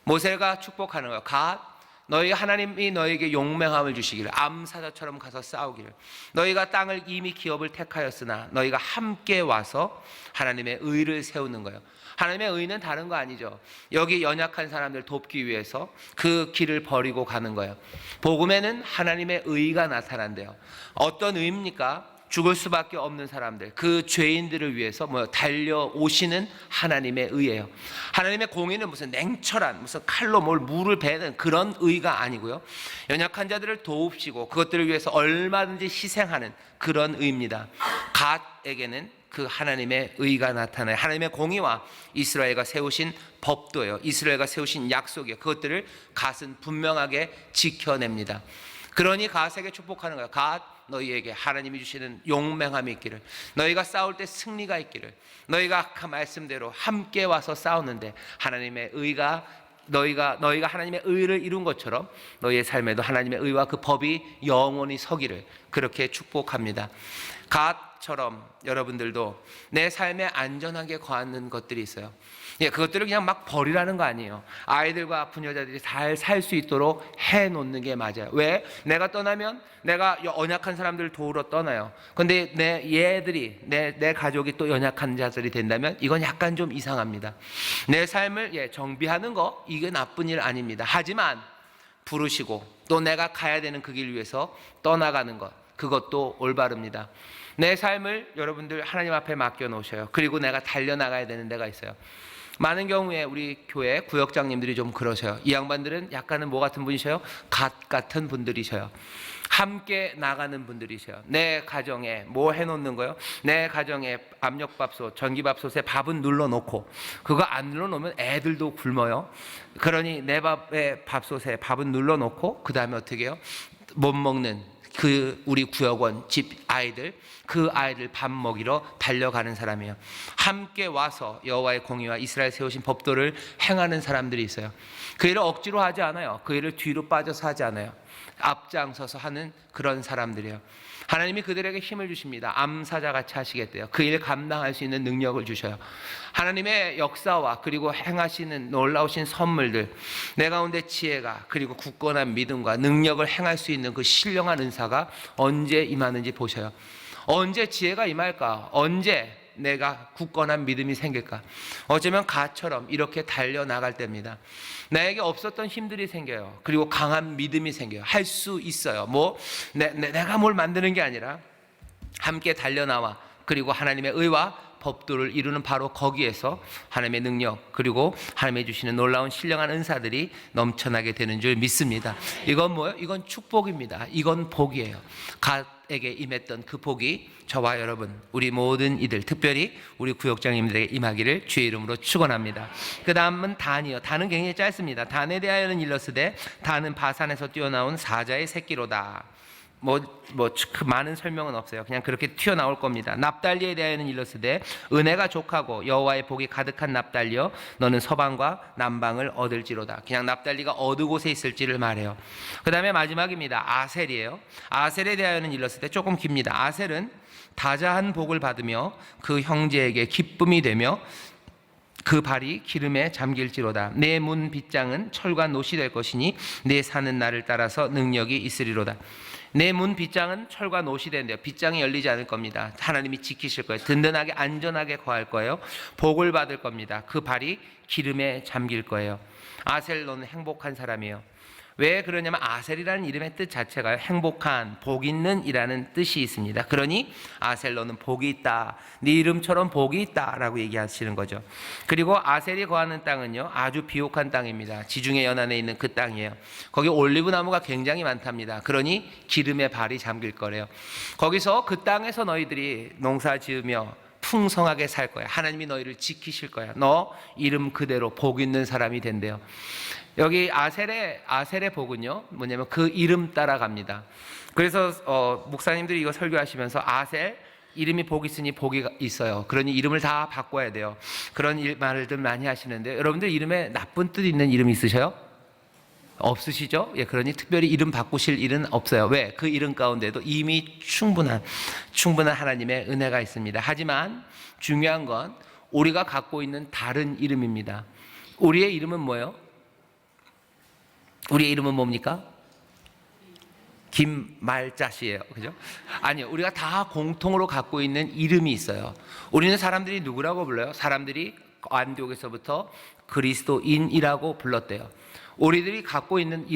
모세가 축복하는 거예요. 갓, 너희 하나님이 너에게 용맹함을 주시기를, 암사자처럼 가서 싸우기를, 너희가 땅을 이미 기업을 택하였으나 너희가 함께 와서 하나님의 의를 세우는 거예요. 하나님의 의는 다른 거 아니죠. 여기 연약한 사람들 돕기 위해서 그 길을 버리고 가는 거예요. 복음에는 하나님의 의가 나타난대요. 어떤 의입니까? 죽을 수밖에 없는 사람들, 그 죄인들을 위해서 달려오시는 하나님의 의예요. 하나님의 공의는 무슨 냉철한 무슨 칼로 물을 베는 그런 의가 아니고요, 연약한 자들을 도우시고 그것들을 위해서 얼마든지 희생하는 그런 의입니다. 갓에게는 그 하나님의 의가 나타나요. 하나님의 공의와 이스라엘과 세우신 법도예요. 이스라엘과 세우신 약속이에요. 그것들을 갓은 분명하게 지켜냅니다. 그러니 갓에게 축복하는 거예요. 갓, 너희에게 하나님이 주시는 용맹함이 있기를, 너희가 싸울 때 승리가 있기를, 너희가 아까 말씀대로 함께 와서 싸우는데 하나님의 의가 너희가 하나님의 의를 이룬 것처럼 너희의 삶에도 하나님의 의와 그 법이 영원히 서기를 그렇게 축복합니다. 갓처럼 여러분들도 내 삶에 안전하게 거하는 것들이 있어요. 그것들을 그냥 막 버리라는 거 아니에요. 아이들과 아픈 여자들이 잘 살 수 있도록 해놓는 게 맞아요. 왜? 내가 떠나면 내가 연약한 사람들을 도우러 떠나요. 근데 내 가족이 또 연약한 자들이 된다면 이건 약간 좀 이상합니다. 내 삶을 정비하는 거, 이게 나쁜 일 아닙니다. 하지만 부르시고 또 내가 가야 되는 그 길 위해서 떠나가는 것, 그것도 올바릅니다. 내 삶을 여러분들 하나님 앞에 맡겨놓으셔요. 그리고 내가 달려나가야 되는 데가 있어요. 많은 경우에 우리 교회 구역장님들이 좀 그러셔요. 이 양반들은 약간은 뭐 같은 분이셔요? 갓 같은 분들이셔요. 함께 나가는 분들이셔요. 내 가정에 뭐 해놓는 거요? 내 가정에 압력밥솥, 전기밥솥에 밥은 눌러놓고 그거 안 눌러놓으면 애들도 굶어요. 그러니 내 밥솥에 밥은 눌러놓고 그 다음에 어떻게 해요? 못 먹는 우리 구역원 집 아이들, 그 아이들 밥 먹이러 달려가는 사람이에요. 함께 와서 여호와의 공의와 이스라엘 세우신 법도를 행하는 사람들이 있어요. 그 일을 억지로 하지 않아요. 그 일을 뒤로 빠져서 하지 않아요. 앞장서서 하는 그런 사람들이에요. 하나님이 그들에게 힘을 주십니다. 암사자같이 하시겠대요. 그 일 감당할 수 있는 능력을 주셔요. 하나님의 역사와 그리고 행하시는 놀라우신 선물들, 내 가운데 지혜가 그리고 굳건한 믿음과 능력을 행할 수 있는 그 신령한 은사가 언제 임하는지 보셔요. 언제 지혜가 임할까? 언제 내가 굳건한 믿음이 생길까? 어쩌면 갓처럼 이렇게 달려나갈 때입니다. 나에게 없었던 힘들이 생겨요. 그리고 강한 믿음이 생겨요. 할 수 있어요. 내가 뭘 만드는 게 아니라 함께 달려나와 그리고 하나님의 의와 법도를 이루는 바로 거기에서 하나님의 능력 그리고 하나님이 주시는 놀라운 신령한 은사들이 넘쳐나게 되는 줄 믿습니다. 이건 뭐예요? 이건 축복입니다. 이건 복이에요. 갓에게 임했던 그 복이 저와 여러분, 우리 모든 이들, 특별히 우리 구역장님들에게 임하기를 주의 이름으로 축원합니다. 그 다음은 단이요. 단은 굉장히 짧습니다. 단에 대하여는 일러스되 단은 바산에서 뛰어나온 사자의 새끼로다. 많은 설명은 없어요. 그냥 그렇게 튀어나올 겁니다. 납달리에 대하여는 일러스되 은혜가 족하고 여호와의 복이 가득한 납달리여 너는 서방과 남방을 얻을지로다. 그냥 납달리가 어느 곳에 있을지를 말해요. 그 다음에 마지막입니다. 아셀이에요. 아셀에 대하여는 일러스되 조금 깁니다. 아셀은 다자한 복을 받으며 그 형제에게 기쁨이 되며 그 발이 기름에 잠길지로다. 내 문 빗장은 철과 노시 될 것이니 내 사는 날을 따라서 능력이 있으리로다. 내 문 빗장은 철과 노시 된대요. 빗장이 열리지 않을 겁니다. 하나님이 지키실 거예요. 든든하게 안전하게 거할 거예요. 복을 받을 겁니다. 그 발이 기름에 잠길 거예요. 아셀, 너는 행복한 사람이에요. 왜 그러냐면 아셀이라는 이름의 뜻 자체가 행복한, 복 있는 이라는 뜻이 있습니다. 그러니 아셀, 너는 복이 있다. 네 이름처럼 복이 있다 라고 얘기하시는 거죠. 그리고 아셀이 거하는 땅은요, 아주 비옥한 땅입니다. 지중해 연안에 있는 그 땅이에요. 거기 올리브 나무가 굉장히 많답니다. 그러니 기름에 발이 잠길 거래요. 거기서 그 땅에서 너희들이 농사 지으며 풍성하게 살 거야. 하나님이 너희를 지키실 거야. 너 이름 그대로 복 있는 사람이 된대요. 여기 아셀의 복은요, 뭐냐면 그 이름 따라갑니다. 그래서 목사님들이 이거 설교하시면서 아셀 이름이 복 있으니 복이 있어요. 그러니 이름을 다 바꿔야 돼요. 그런 말들 많이 하시는데, 여러분들 이름에 나쁜 뜻 있는 이름 있으셔요? 없으시죠? 예, 그러니 특별히 이름 바꾸실 일은 없어요. 왜? 그 이름 가운데도 이미 충분한 하나님의 은혜가 있습니다. 하지만 중요한 건 우리가 갖고 있는 다른 이름입니다. 우리의 이름은 뭐예요? 우리의 이름은 뭡니까? 김말자씨예요. 그죠? 아니요. 우리가 다 공통으로 갖고 있는 이름이 있어요. 우리는 사람들이 누구라고 불러요? 사람들이 안디옥에서부터 그리스도인이라고 불렀대요. 우리들이 갖고 있는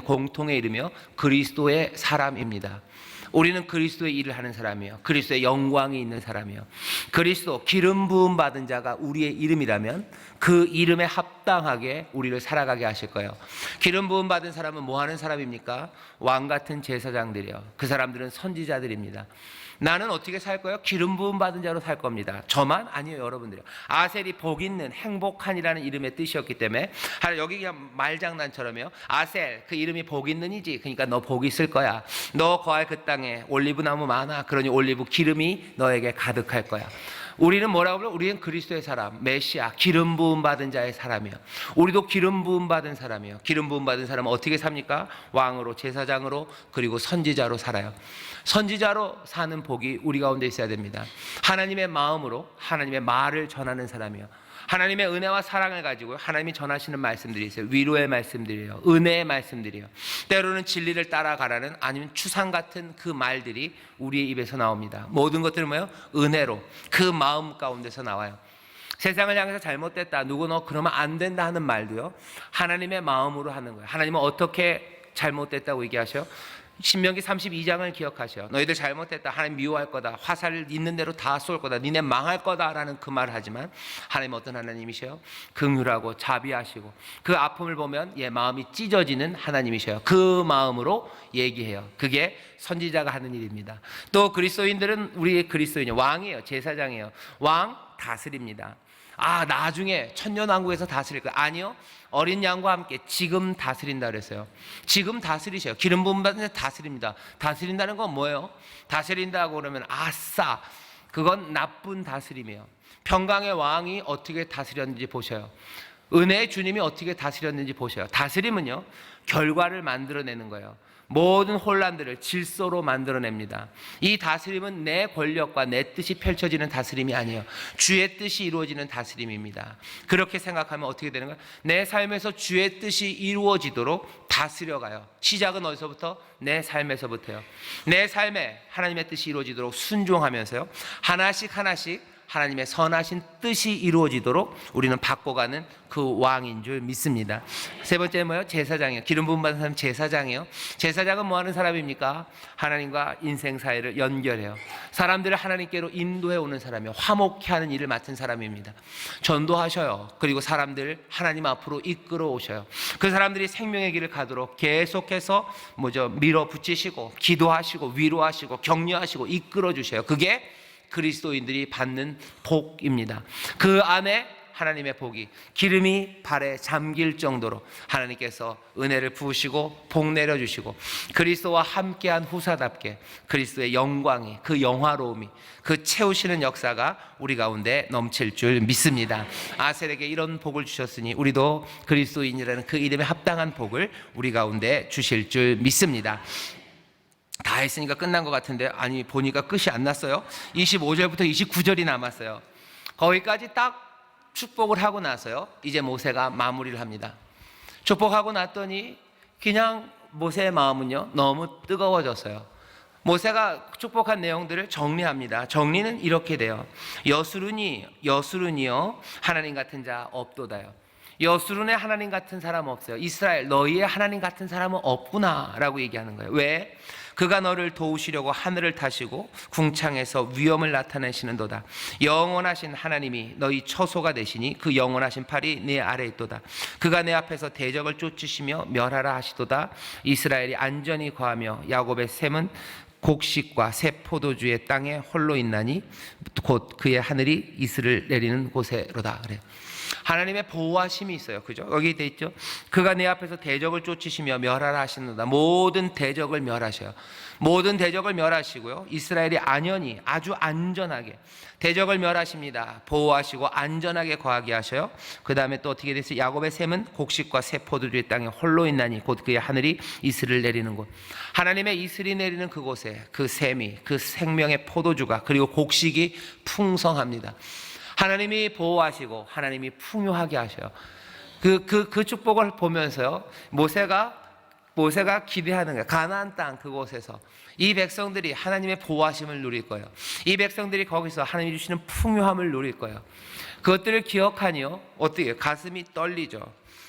공통의 이름이요, 그리스도의 사람입니다. 우리는 그리스도의 일을 하는 사람이에요. 그리스도의 영광이 있는 사람이에요. 그리스도 기름 부음 받은 자가 우리의 이름이라면 그 이름에 합당하게 우리를 살아가게 하실 거예요. 기름 부음 받은 사람은 뭐 하는 사람입니까? 왕 같은 제사장들이요. 그 사람들은 선지자들입니다. 나는 어떻게 살 거예요? 기름 부음 받은 자로 살 겁니다. 저만? 아니요, 여러분들이요. 아셀이 복 있는, 행복한이라는 이름의 뜻이었기 때문에, 여기 그냥 말장난처럼요, 아셀 그 이름이 복 있는이지, 그러니까 너 복 있을 거야. 너 거할 그 땅에 올리브 나무 많아. 그러니 올리브 기름이 너에게 가득할 거야. 우리는 뭐라고 불러요? 우리는 그리스도의 사람, 메시아, 기름 부음 받은 자의 사람이에요. 우리도 기름 부음 받은 사람이에요. 기름 부음 받은 사람은 어떻게 삽니까? 왕으로, 제사장으로, 그리고 선지자로 살아요. 선지자로 사는 복이 우리 가운데 있어야 됩니다. 하나님의 마음으로 하나님의 말을 전하는 사람이에요. 하나님의 은혜와 사랑을 가지고 하나님이 전하시는 말씀들이 있어요. 위로의 말씀들이에요. 은혜의 말씀들이에요. 때로는 진리를 따라가라는, 아니면 추상 같은 그 말들이 우리의 입에서 나옵니다. 모든 것들은 뭐예요? 은혜로, 그 마음 가운데서 나와요. 세상을 향해서 잘못됐다, 누구 너 그러면 안 된다 하는 말도요, 하나님의 마음으로 하는 거예요. 하나님은 어떻게 잘못됐다고 얘기하셔요? 신명기 32장을 기억하셔요. 너희들 잘못했다, 하나님 미워할 거다, 화살을 있는 대로 다 쏠 거다, 니네 망할 거다라는 그 말을 하지만, 하나님 어떤 하나님이셔요? 긍휼하고 자비하시고, 그 아픔을 보면 마음이 찢어지는 하나님이셔요. 그 마음으로 얘기해요. 그게 선지자가 하는 일입니다. 또 그리스도인들은, 우리의 그리스도인이요, 왕이에요. 제사장이에요. 왕 다스립니다. 나중에 천년왕국에서 다스릴 거예요. 아니요, 어린 양과 함께 지금 다스린다 그랬어요. 지금 다스리셔요. 기름 부음 받은 자 다스립니다. 다스린다는 건 뭐예요? 다스린다고 그러면 아싸, 그건 나쁜 다스림이에요. 평강의 왕이 어떻게 다스렸는지 보셔요. 은혜의 주님이 어떻게 다스렸는지 보셔요. 다스림은요, 결과를 만들어내는 거예요. 모든 혼란들을 질서로 만들어냅니다. 이 다스림은 내 권력과 내 뜻이 펼쳐지는 다스림이 아니에요. 주의 뜻이 이루어지는 다스림입니다. 그렇게 생각하면 어떻게 되는 거예요? 내 삶에서 주의 뜻이 이루어지도록 다스려가요. 시작은 어디서부터? 내 삶에서부터요. 내 삶에 하나님의 뜻이 이루어지도록 순종하면서요, 하나씩 하나님의 선하신 뜻이 이루어지도록 우리는 바꿔가는 그 왕인 줄 믿습니다. 세 번째는 뭐예요? 제사장이에요. 기름 부음 받은 사람 제사장이에요. 제사장은 뭐 하는 사람입니까? 하나님과 인생 사이를 연결해요. 사람들을 하나님께로 인도해 오는 사람이에요. 화목케 하는 일을 맡은 사람입니다. 전도하셔요. 그리고 사람들 하나님 앞으로 이끌어 오셔요. 그 사람들이 생명의 길을 가도록 계속해서 밀어붙이시고, 기도하시고, 위로하시고, 격려하시고, 이끌어 주셔요. 그게 그리스도인들이 받는 복입니다. 그 안에 하나님의 복이 기름이 발에 잠길 정도로 하나님께서 은혜를 부으시고 복 내려주시고, 그리스도와 함께한 후사답게 그리스도의 영광이, 그 영화로움이, 그 채우시는 역사가 우리 가운데 넘칠 줄 믿습니다. 아셀에게 이런 복을 주셨으니 우리도 그리스도인이라는 그 이름에 합당한 복을 우리 가운데 주실 줄 믿습니다. 다 했으니까 끝난 것 같은데, 아니 보니까 끝이 안 났어요. 25절부터 29절이 남았어요. 거기까지 딱 축복을 하고 나서요, 이제 모세가 마무리를 합니다. 축복하고 났더니 그냥 모세의 마음은요, 너무 뜨거워졌어요. 모세가 축복한 내용들을 정리합니다. 정리는 이렇게 돼요. 여수run이요 하나님 같은 자 없도다요. 여수run의 하나님 같은 사람 없어요. 이스라엘 너희의 하나님 같은 사람은 없구나 라고 얘기하는 거예요. 왜? 그가 너를 도우시려고 하늘을 타시고 궁창에서 위엄을 나타내시는도다. 영원하신 하나님이 너희 처소가 되시니 그 영원하신 팔이 내 아래에 있도다. 그가 내 앞에서 대적을 쫓으시며 멸하라 하시도다. 이스라엘이 안전히 거하며 야곱의 샘은 곡식과 새 포도주의 땅에 홀로 있나니 곧 그의 하늘이 이슬을 내리는 곳에로다. 그래요. 하나님의 보호하심이 있어요. 그죠? 여기 돼 있죠. 그가 내 앞에서 대적을 쫓으시며 멸하라 하시는도다. 모든 대적을 멸하셔요. 모든 대적을 멸하시고요. 이스라엘이 안연히 아주 안전하게 대적을 멸하십니다. 보호하시고 안전하게 거하게 하셔요. 그 다음에 또 어떻게 됐어요? 야곱의 샘은 곡식과 새 포도주의 땅에 홀로 있나니 곧 그의 하늘이 이슬을 내리는 곳. 하나님의 이슬이 내리는 그곳에 그 샘이, 그 생명의 포도주가, 그리고 곡식이 풍성합니다. 하나님이 보호하시고 하나님이 풍요하게 하셔요. 그 축복을 보면서요, 모세가 기대하는 거예요. 가나안 땅 그곳에서 이 백성들이 하나님의 보호하심을 누릴 거예요. 이 백성들이 거기서 하나님이 주시는 풍요함을 누릴 거예요. 그것들을 기억하니요, 어떻게 가슴이 떨리죠.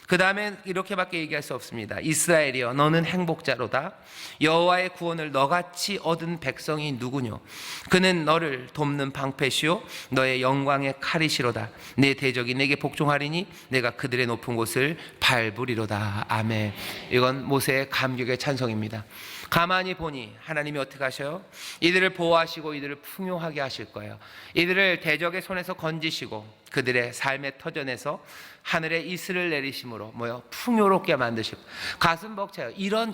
그 다음에 이렇게밖에 얘기할 수 없습니다. 이스라엘이여 너는 행복자로다. 여호와의 구원을 너같이 얻은 백성이 누구뇨. 그는 너를 돕는 방패시요 너의 영광의 칼이시로다. 내 대적이 내게 복종하리니 내가 그들의 높은 곳을 밟으리로다. 아멘. 이건 모세의 감격의 찬송입니다. 가만히 보니 하나님이 어떻게 하셔요? 이들을 보호하시고 이들을 풍요하게 하실 거예요. 이들을 대적의 손에서 건지시고 그들의 삶의 터전에서 하늘의 이슬을 내리심으로 풍요롭게 만드시고. 가슴 벅차요. 이런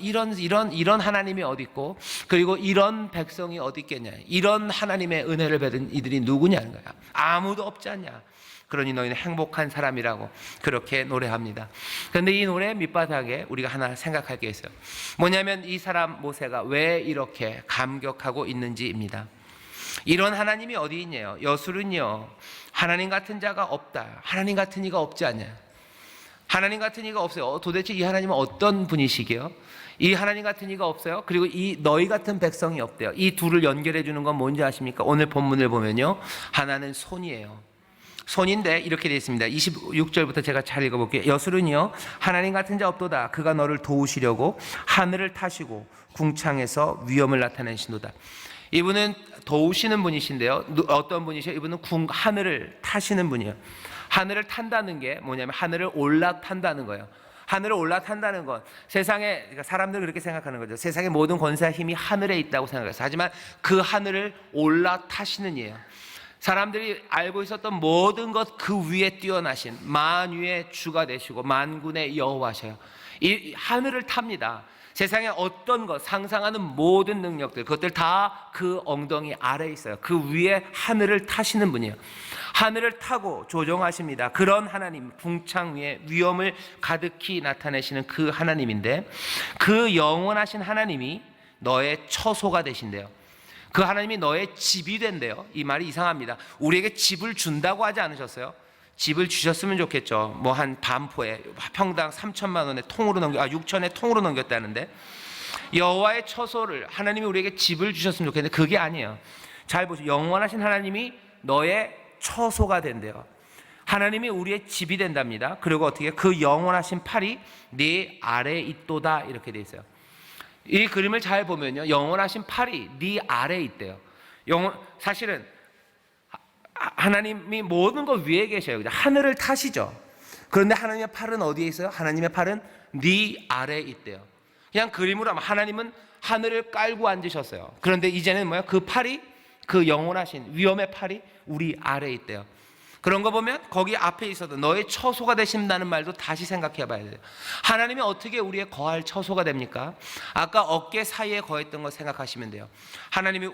하나님이 어디 있고, 그리고 이런 백성이 어디 있겠냐. 이런 하나님의 은혜를 받은 이들이 누구냐는 거야. 아무도 없지 않냐. 그러니 너희는 행복한 사람이라고 그렇게 노래합니다. 그런데 이 노래 밑바닥에 우리가 하나 생각할 게 있어요. 뭐냐면 이 사람 모세가 왜 이렇게 감격하고 있는지입니다. 이런 하나님이 어디 있냐요. 여술은요, 하나님 같은 자가 없다. 하나님 같은 이가 없지 않냐. 하나님 같은 이가 없어요. 도대체 이 하나님은 어떤 분이시게요? 이 하나님 같은 이가 없어요. 그리고 이 너희 같은 백성이 없대요. 이 둘을 연결해 주는 건 뭔지 아십니까? 오늘 본문을 보면요, 하나는 손이에요. 손인데 이렇게 되어 있습니다. 26절부터 제가 잘 읽어볼게요. 여술은요, 하나님 같은 자 없도다. 그가 너를 도우시려고 하늘을 타시고 궁창에서 위엄을 나타내시노다. 이분은 도우시는 분이신데요, 어떤 분이셔요? 이분은 하늘을 타시는 분이에요. 하늘을 탄다는 게 뭐냐면 하늘을 올라탄다는 거예요. 하늘을 올라탄다는 건 세상에, 그러니까 사람들은 그렇게 생각하는 거죠. 세상의 모든 권세와 힘이 하늘에 있다고 생각해요. 하지만 그 하늘을 올라타시는 이에요. 사람들이 알고 있었던 모든 것 그 위에 뛰어나신 만유의 주가 되시고 만군의 여호와셔요. 이 하늘을 탑니다. 세상의 어떤 것, 상상하는 모든 능력들, 그것들 다 그 엉덩이 아래에 있어요. 그 위에 하늘을 타시는 분이에요. 하늘을 타고 조종하십니다. 그런 하나님, 궁창 위에 위엄을 가득히 나타내시는 그 하나님인데, 그 영원하신 하나님이 너의 처소가 되신대요. 그 하나님이 너의 집이 된대요. 이 말이 이상합니다. 우리에게 집을 준다고 하지 않으셨어요? 집을 주셨으면 좋겠죠. 뭐 한 반포에 평당 3천만 원에 통으로 6천에 통으로 넘겼다는데, 여호와의 처소를 하나님이 우리에게 집을 주셨으면 좋겠는데 그게 아니에요. 잘 보세요. 영원하신 하나님이 너의 처소가 된대요. 하나님이 우리의 집이 된답니다. 그리고 어떻게 그 영원하신 팔이 네 아래에 있도다 이렇게 돼 있어요. 이 그림을 잘 보면요, 영원하신 팔이 네 아래에 있대요. 사실은 하나님이 모든 것 위에 계셔요. 하늘을 타시죠. 그런데 하나님의 팔은 어디에 있어요? 하나님의 팔은 네 아래에 있대요. 그냥 그림으로 하면 하나님은 하늘을 깔고 앉으셨어요. 그런데 이제는 그 팔이, 그 영원하신 위엄의 팔이 우리 아래에 있대요. 그런 거 보면 거기 앞에 있어도 너의 처소가 되신다는 말도 다시 생각해 봐야 돼요. 하나님이 어떻게 우리의 거할 처소가 됩니까? 아까 어깨 사이에 거했던 거 생각하시면 돼요. 하나님이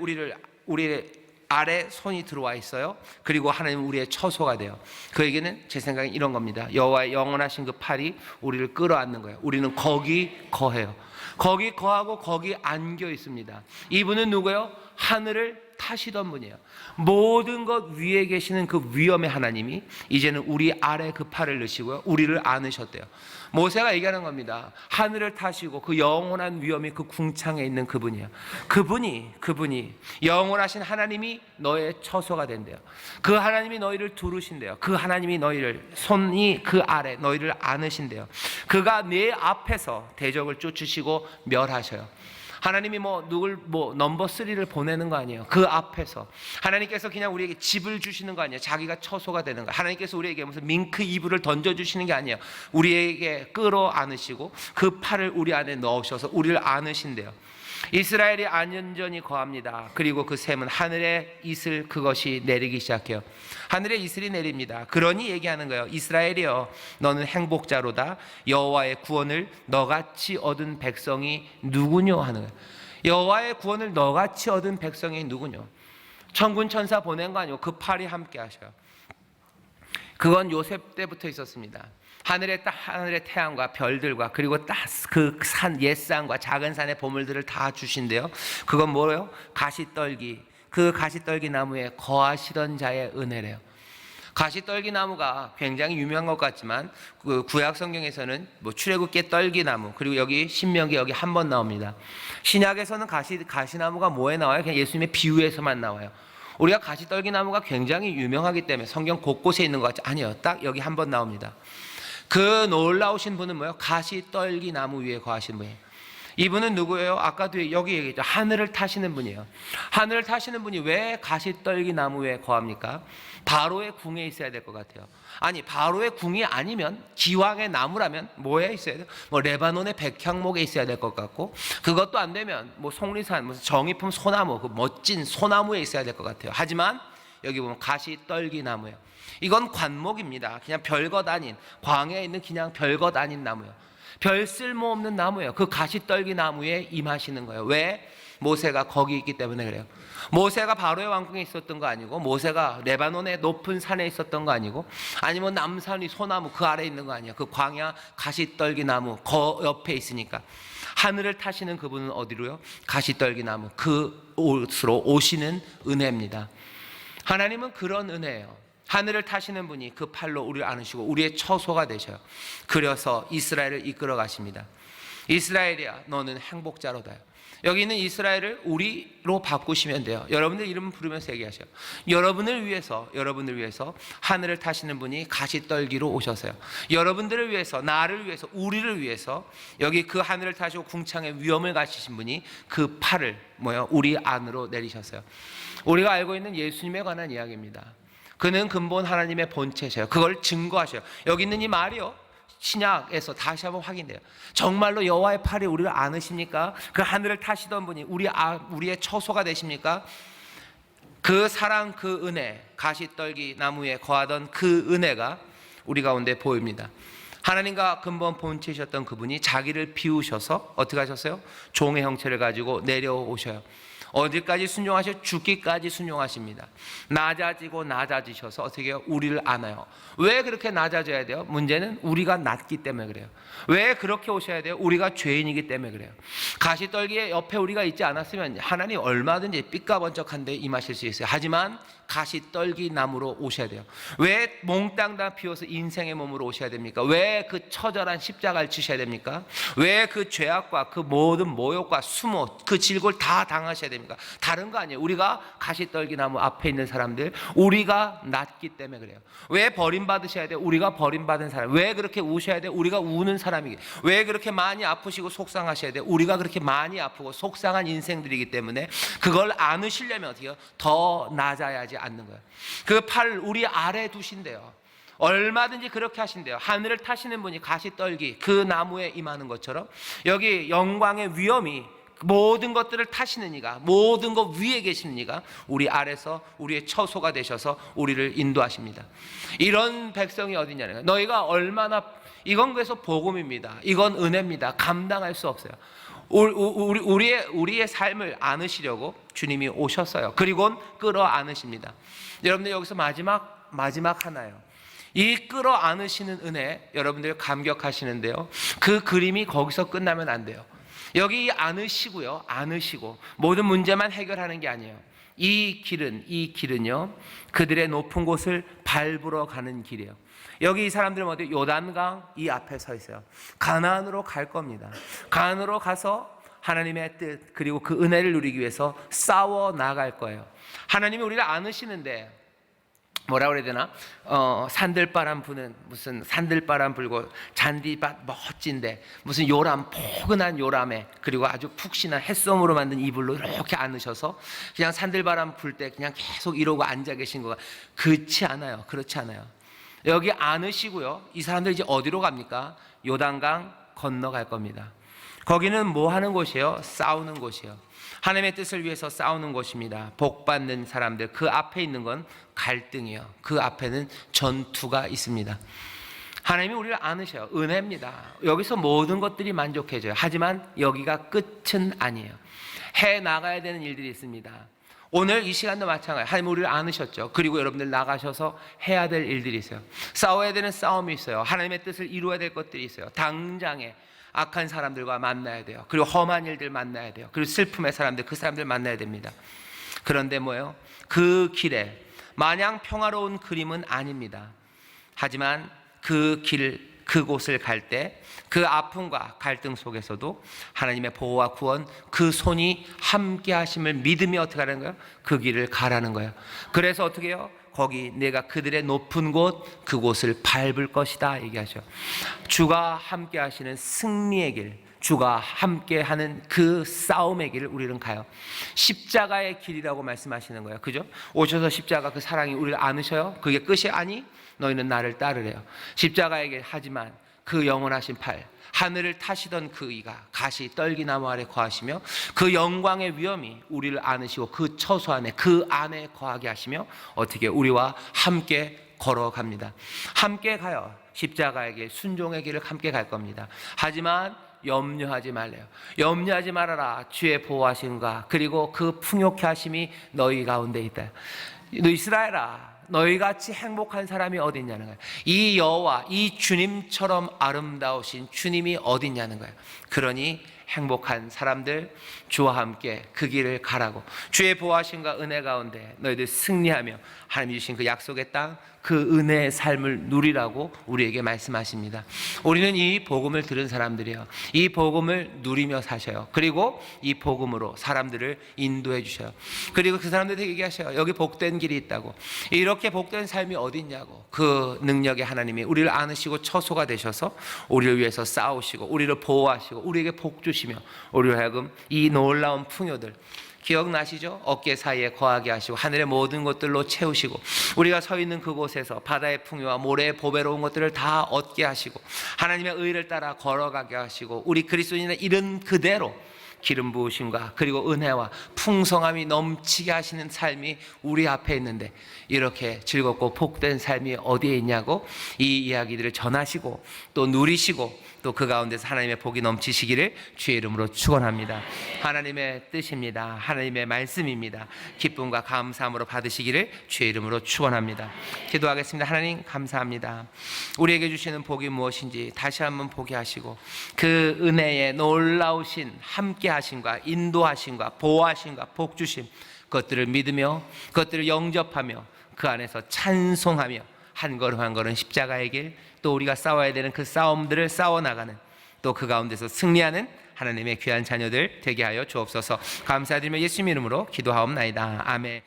우리의 아래 손이 들어와 있어요. 그리고 하나님은 우리의 처소가 돼요. 그에게는 제 생각엔 이런 겁니다. 여호와의 영원하신 그 팔이 우리를 끌어안는 거예요. 우리는 거기 거해요. 거기 거하고 거기 안겨 있습니다. 이분은 누구예요? 하늘을 타시던 분이에요. 모든 것 위에 계시는 그 위엄의 하나님이 이제는 우리 아래 그 팔을 넣으시고요, 우리를 안으셨대요. 모세가 얘기하는 겁니다. 하늘을 타시고 그 영원한 위엄이 그 궁창에 있는 그분이에요. 그분이 영원하신 하나님이 너의 처소가 된대요. 그 하나님이 너희를 두르신대요. 그 하나님이 너희를, 손이 그 아래 너희를 안으신대요. 그가 내 앞에서 대적을 쫓으시고 멸하셔요. 하나님이 누굴 넘버 3를 보내는 거 아니에요. 그 앞에서 하나님께서 그냥 우리에게 집을 주시는 거 아니에요. 자기가 처소가 되는 거. 하나님께서 우리에게 무슨 밍크 이불을 던져주시는 게 아니에요. 우리에게 끌어안으시고 그 팔을 우리 안에 넣으셔서 우리를 안으신대요. 이스라엘이 안전히 거합니다. 그리고 그 샘은 하늘의 이슬 그것이 내리기 시작해요. 하늘의 이슬이 내립니다. 그러니 얘기하는 거예요. 이스라엘이여, 너는 행복자로다. 여호와의 구원을 너같이 얻은 백성이 누구뇨 하는 거예요. 여호와의 구원을 너같이 얻은 백성이 누구뇨? 천군 천사 보낸 거 아니고 그 팔이 함께 하셔요. 그건 요셉 때부터 있었습니다. 하늘의 태양과 별들과 그리고 그 산 옛산과 작은 산의 보물들을 다 주신대요. 그건 뭐예요? 가시떨기. 그 가시떨기 나무에 거하시던 자의 은혜래요. 가시떨기 나무가 굉장히 유명한 것 같지만 그 구약 성경에서는 출애굽기 떨기나무, 그리고 여기 신명기 여기 한 번 나옵니다. 신약에서는 가시나무가 뭐에 나와요? 그냥 예수님의 비유에서만 나와요. 우리가 가시떨기 나무가 굉장히 유명하기 때문에 성경 곳곳에 있는 것 같지, 아니요, 딱 여기 한 번 나옵니다. 그 놀라우신 분은 뭐예요? 가시떨기 나무 위에 거하신 분이에요. 이분은 누구예요? 아까도 여기 얘기했죠. 하늘을 타시는 분이에요. 하늘을 타시는 분이 왜 가시떨기 나무 위에 거합니까? 바로의 궁에 있어야 될 것 같아요. 아니, 바로의 궁이 아니면 기왕의 나무라면 뭐에 있어야 돼요? 레바논의 백향목에 있어야 될 것 같고, 그것도 안 되면 속리산 무슨 정의품 소나무, 그 멋진 소나무에 있어야 될 것 같아요. 하지만 여기 보면 가시떨기 나무예요. 이건 관목입니다. 그냥 별것 아닌, 광야에 있는 그냥 별것 아닌 나무예요. 별 쓸모없는 나무예요. 그 가시떨기 나무에 임하시는 거예요. 왜? 모세가 거기 있기 때문에 그래요. 모세가 바로의 왕궁에 있었던 거 아니고, 모세가 레바논의 높은 산에 있었던 거 아니고, 아니면 남산이 소나무 그 아래에 있는 거 아니에요. 그 광야 가시떨기 나무 그 옆에 있으니까. 하늘을 타시는 그분은 어디로요? 가시떨기 나무 그 옷으로 오시는 은혜입니다. 하나님은 그런 은혜예요. 하늘을 타시는 분이 그 팔로 우리를 안으시고 우리의 처소가 되셔요. 그래서 이스라엘을 이끌어 가십니다. 이스라엘이야, 너는 행복자로다요. 여기 있는 이스라엘을 우리로 바꾸시면 돼요. 여러분들 이름 부르면서 얘기하셔요. 여러분을 위해서 하늘을 타시는 분이 가시떨기로 오셔서요. 여러분들을 위해서, 나를 위해서, 우리를 위해서 여기 그 하늘을 타시고 궁창의 위엄을 가지신 분이 그 팔을 우리 안으로 내리셨어요. 우리가 알고 있는 예수님에 관한 이야기입니다. 그는 근본 하나님의 본체셔요. 그걸 증거하셔요. 여기 있는 이 말이요, 신약에서 다시 한번 확인돼요. 정말로 여호와의 팔이 우리를 안으십니까? 그 하늘을 타시던 분이 우리의 처소가 되십니까? 그 사랑, 그 은혜, 가시떨기 나무에 거하던 그 은혜가 우리 가운데 보입니다. 하나님과 근본 본체이셨던 그분이 자기를 비우셔서 어떻게 하셨어요? 종의 형체를 가지고 내려오셔요. 어디까지 순종하셔? 죽기까지 순종하십니다. 낮아지셔서 어떻게 해요? 우리를 안아요. 왜 그렇게 낮아져야 돼요? 문제는 우리가 낮기 때문에 그래요. 왜 그렇게 오셔야 돼요? 우리가 죄인이기 때문에 그래요. 가시떨기에 옆에 우리가 있지 않았으면 하나님 얼마든지 삐까번쩍한데 임하실 수 있어요. 하지만 가시떨기 나무로 오셔야 돼요. 왜 몽땅 다 비워서 인생의 몸으로 오셔야 됩니까? 왜 그 처절한 십자가를 지셔야 됩니까? 왜 그 죄악과 그 모든 모욕과 수모, 그 질고를 다 당하셔야 됩니까? 다른 거 아니에요. 우리가 가시떨기 나무 앞에 있는 사람들, 우리가 낮기 때문에 그래요. 왜 버림받으셔야 돼요? 우리가 버림받은 사람. 왜 그렇게 우셔야 돼요? 우리가 우는 사람이기. 왜 그렇게 많이 아프시고 속상하셔야 돼요? 우리가 그렇게 많이 아프고 속상한 인생들이기 때문에 그걸 안으시려면 어떻게 해요? 더 낮아야지 않는 거예요. 그 팔 우리 아래 두신대요. 얼마든지 그렇게 하신대요. 하늘을 타시는 분이 가시떨기 그 나무에 임하는 것처럼 여기 영광의 위엄이 모든 것들을 타시는 이가, 모든 것 위에 계시는 이가 우리 아래서 우리의 처소가 되셔서 우리를 인도하십니다. 이런 백성이 어디냐는 거예요. 너희가 얼마나, 이건 그래서 복음입니다. 이건 은혜입니다. 감당할 수 없어요. 우리의 삶을 안으시려고 주님이 오셨어요. 그리고 끌어 안으십니다. 여러분들 여기서 마지막 하나예요. 이 끌어 안으시는 은혜, 여러분들 감격하시는데요, 그 그림이 거기서 끝나면 안 돼요. 여기 안으시고 모든 문제만 해결하는 게 아니에요. 이 길은요 그들의 높은 곳을 밟으러 가는 길이에요. 여기 이 사람들은 어디? 요단강 이 앞에 서 있어요. 가나안으로 갈 겁니다. 가나안으로 가서 하나님의 뜻 그리고 그 은혜를 누리기 위해서 싸워 나갈 거예요. 하나님이 우리를 안으시는데 뭐라 그래야 되나? 산들바람 부는, 무슨 산들바람 불고 잔디밭 멋진데 무슨 요람, 포근한 요람에, 그리고 아주 푹신한 햇솜으로 만든 이불로 이렇게 안으셔서 그냥 산들바람 불 때 그냥 계속 이러고 앉아 계신 거가 그렇지 않아요. 그렇지 않아요. 여기 안으시고요, 이 사람들 이제 어디로 갑니까? 요단강 건너갈 겁니다. 거기는 뭐 하는 곳이에요? 싸우는 곳이에요. 하나님의 뜻을 위해서 싸우는 곳입니다. 복받는 사람들, 그 앞에 있는 건 갈등이에요. 그 앞에는 전투가 있습니다. 하나님이 우리를 안으셔요. 은혜입니다. 여기서 모든 것들이 만족해져요. 하지만 여기가 끝은 아니에요. 해 나가야 되는 일들이 있습니다. 오늘 이 시간도 마찬가지예요. 하나님 우리를 안으셨죠. 그리고 여러분들 나가셔서 해야 될 일들이 있어요. 싸워야 되는 싸움이 있어요. 하나님의 뜻을 이루어야 될 것들이 있어요. 당장에 악한 사람들과 만나야 돼요. 그리고 험한 일들 만나야 돼요. 그리고 슬픔의 사람들, 그 사람들 만나야 됩니다. 그런데 뭐예요? 그 길에 마냥 평화로운 그림은 아닙니다. 하지만 그 길, 그곳을 갈 때 그 아픔과 갈등 속에서도 하나님의 보호와 구원, 그 손이 함께 하심을 믿으며 어떻게 하는 거예요? 그 길을 가라는 거예요. 그래서 어떻게 해요? 거기 내가 그들의 높은 곳, 그곳을 밟을 것이다 얘기하죠. 주가 함께 하시는 승리의 길, 주가 함께 하는 그 싸움의 길을 우리는 가요. 십자가의 길이라고 말씀하시는 거예요. 그죠? 오셔서 십자가 그 사랑이 우리를 안으셔요. 그게 끝이 아니? 너희는 나를 따르래요. 십자가의 길, 하지만 그 영원하신 팔, 하늘을 타시던 그 이가 가시 떨기나무 아래 거하시며 그 영광의 위엄이 우리를 안으시고 그 처소 안에, 그 안에 거하게 하시며 어떻게 우리와 함께 걸어갑니다. 함께 가요. 십자가의 길, 순종의 길을 함께 갈 겁니다. 하지만 염려하지 말래요. 염려하지 말아라. 주의 보호하심과 그리고 그 풍요케 하심이 너희 가운데 있다. 너 이스라엘아, 너희같이 행복한 사람이 어디 있냐는 거예요. 이 여호와, 이 주님처럼 아름다우신 주님이 어디 있냐는 거예요. 그러니 행복한 사람들, 주와 함께 그 길을 가라고, 주의 보호하심과 은혜 가운데 너희들 승리하며 하나님이 주신 그 약속의 땅, 그 은혜의 삶을 누리라고 우리에게 말씀하십니다. 우리는 이 복음을 들은 사람들이에요. 이 복음을 누리며 사셔요. 그리고 이 복음으로 사람들을 인도해 주셔요. 그리고 그 사람들에게 얘기하셔요. 여기 복된 길이 있다고. 이렇게 복된 삶이 어디 있냐고. 그 능력의 하나님이 우리를 안으시고 처소가 되셔서 우리를 위해서 싸우시고 우리를 보호하시고 우리에게 복 주시며 우리로 하여금 이 놀라운 풍요들, 기억나시죠? 어깨 사이에 거하게 하시고 하늘의 모든 것들로 채우시고 우리가 서 있는 그곳에서 바다의 풍요와 모래의 보배로운 것들을 다 얻게 하시고 하나님의 의를 따라 걸어가게 하시고 우리 그리스도인의 이른 그대로 기름 부으심과 그리고 은혜와 풍성함이 넘치게 하시는 삶이 우리 앞에 있는데 이렇게 즐겁고 복된 삶이 어디에 있냐고 이 이야기들을 전하시고 또 누리시고 또 그 가운데서 하나님의 복이 넘치시기를 주의 이름으로 축원합니다. 하나님의 뜻입니다. 하나님의 말씀입니다. 기쁨과 감사함으로 받으시기를 주의 이름으로 축원합니다. 기도하겠습니다. 하나님 감사합니다. 우리에게 주시는 복이 무엇인지 다시 한번 보게 하시고 그 은혜의 놀라우신 함께 하심과 인도하심과 보호하심과 복 주심, 그것들을 믿으며 그것들을 영접하며 그 안에서 찬송하며 한 걸음 한 걸음 십자가의 길, 또 우리가 싸워야 되는 그 싸움들을 싸워나가는, 또 그 가운데서 승리하는 하나님의 귀한 자녀들 되게 하여 주옵소서. 감사드리며 예수님 이름으로 기도하옵나이다. 아멘.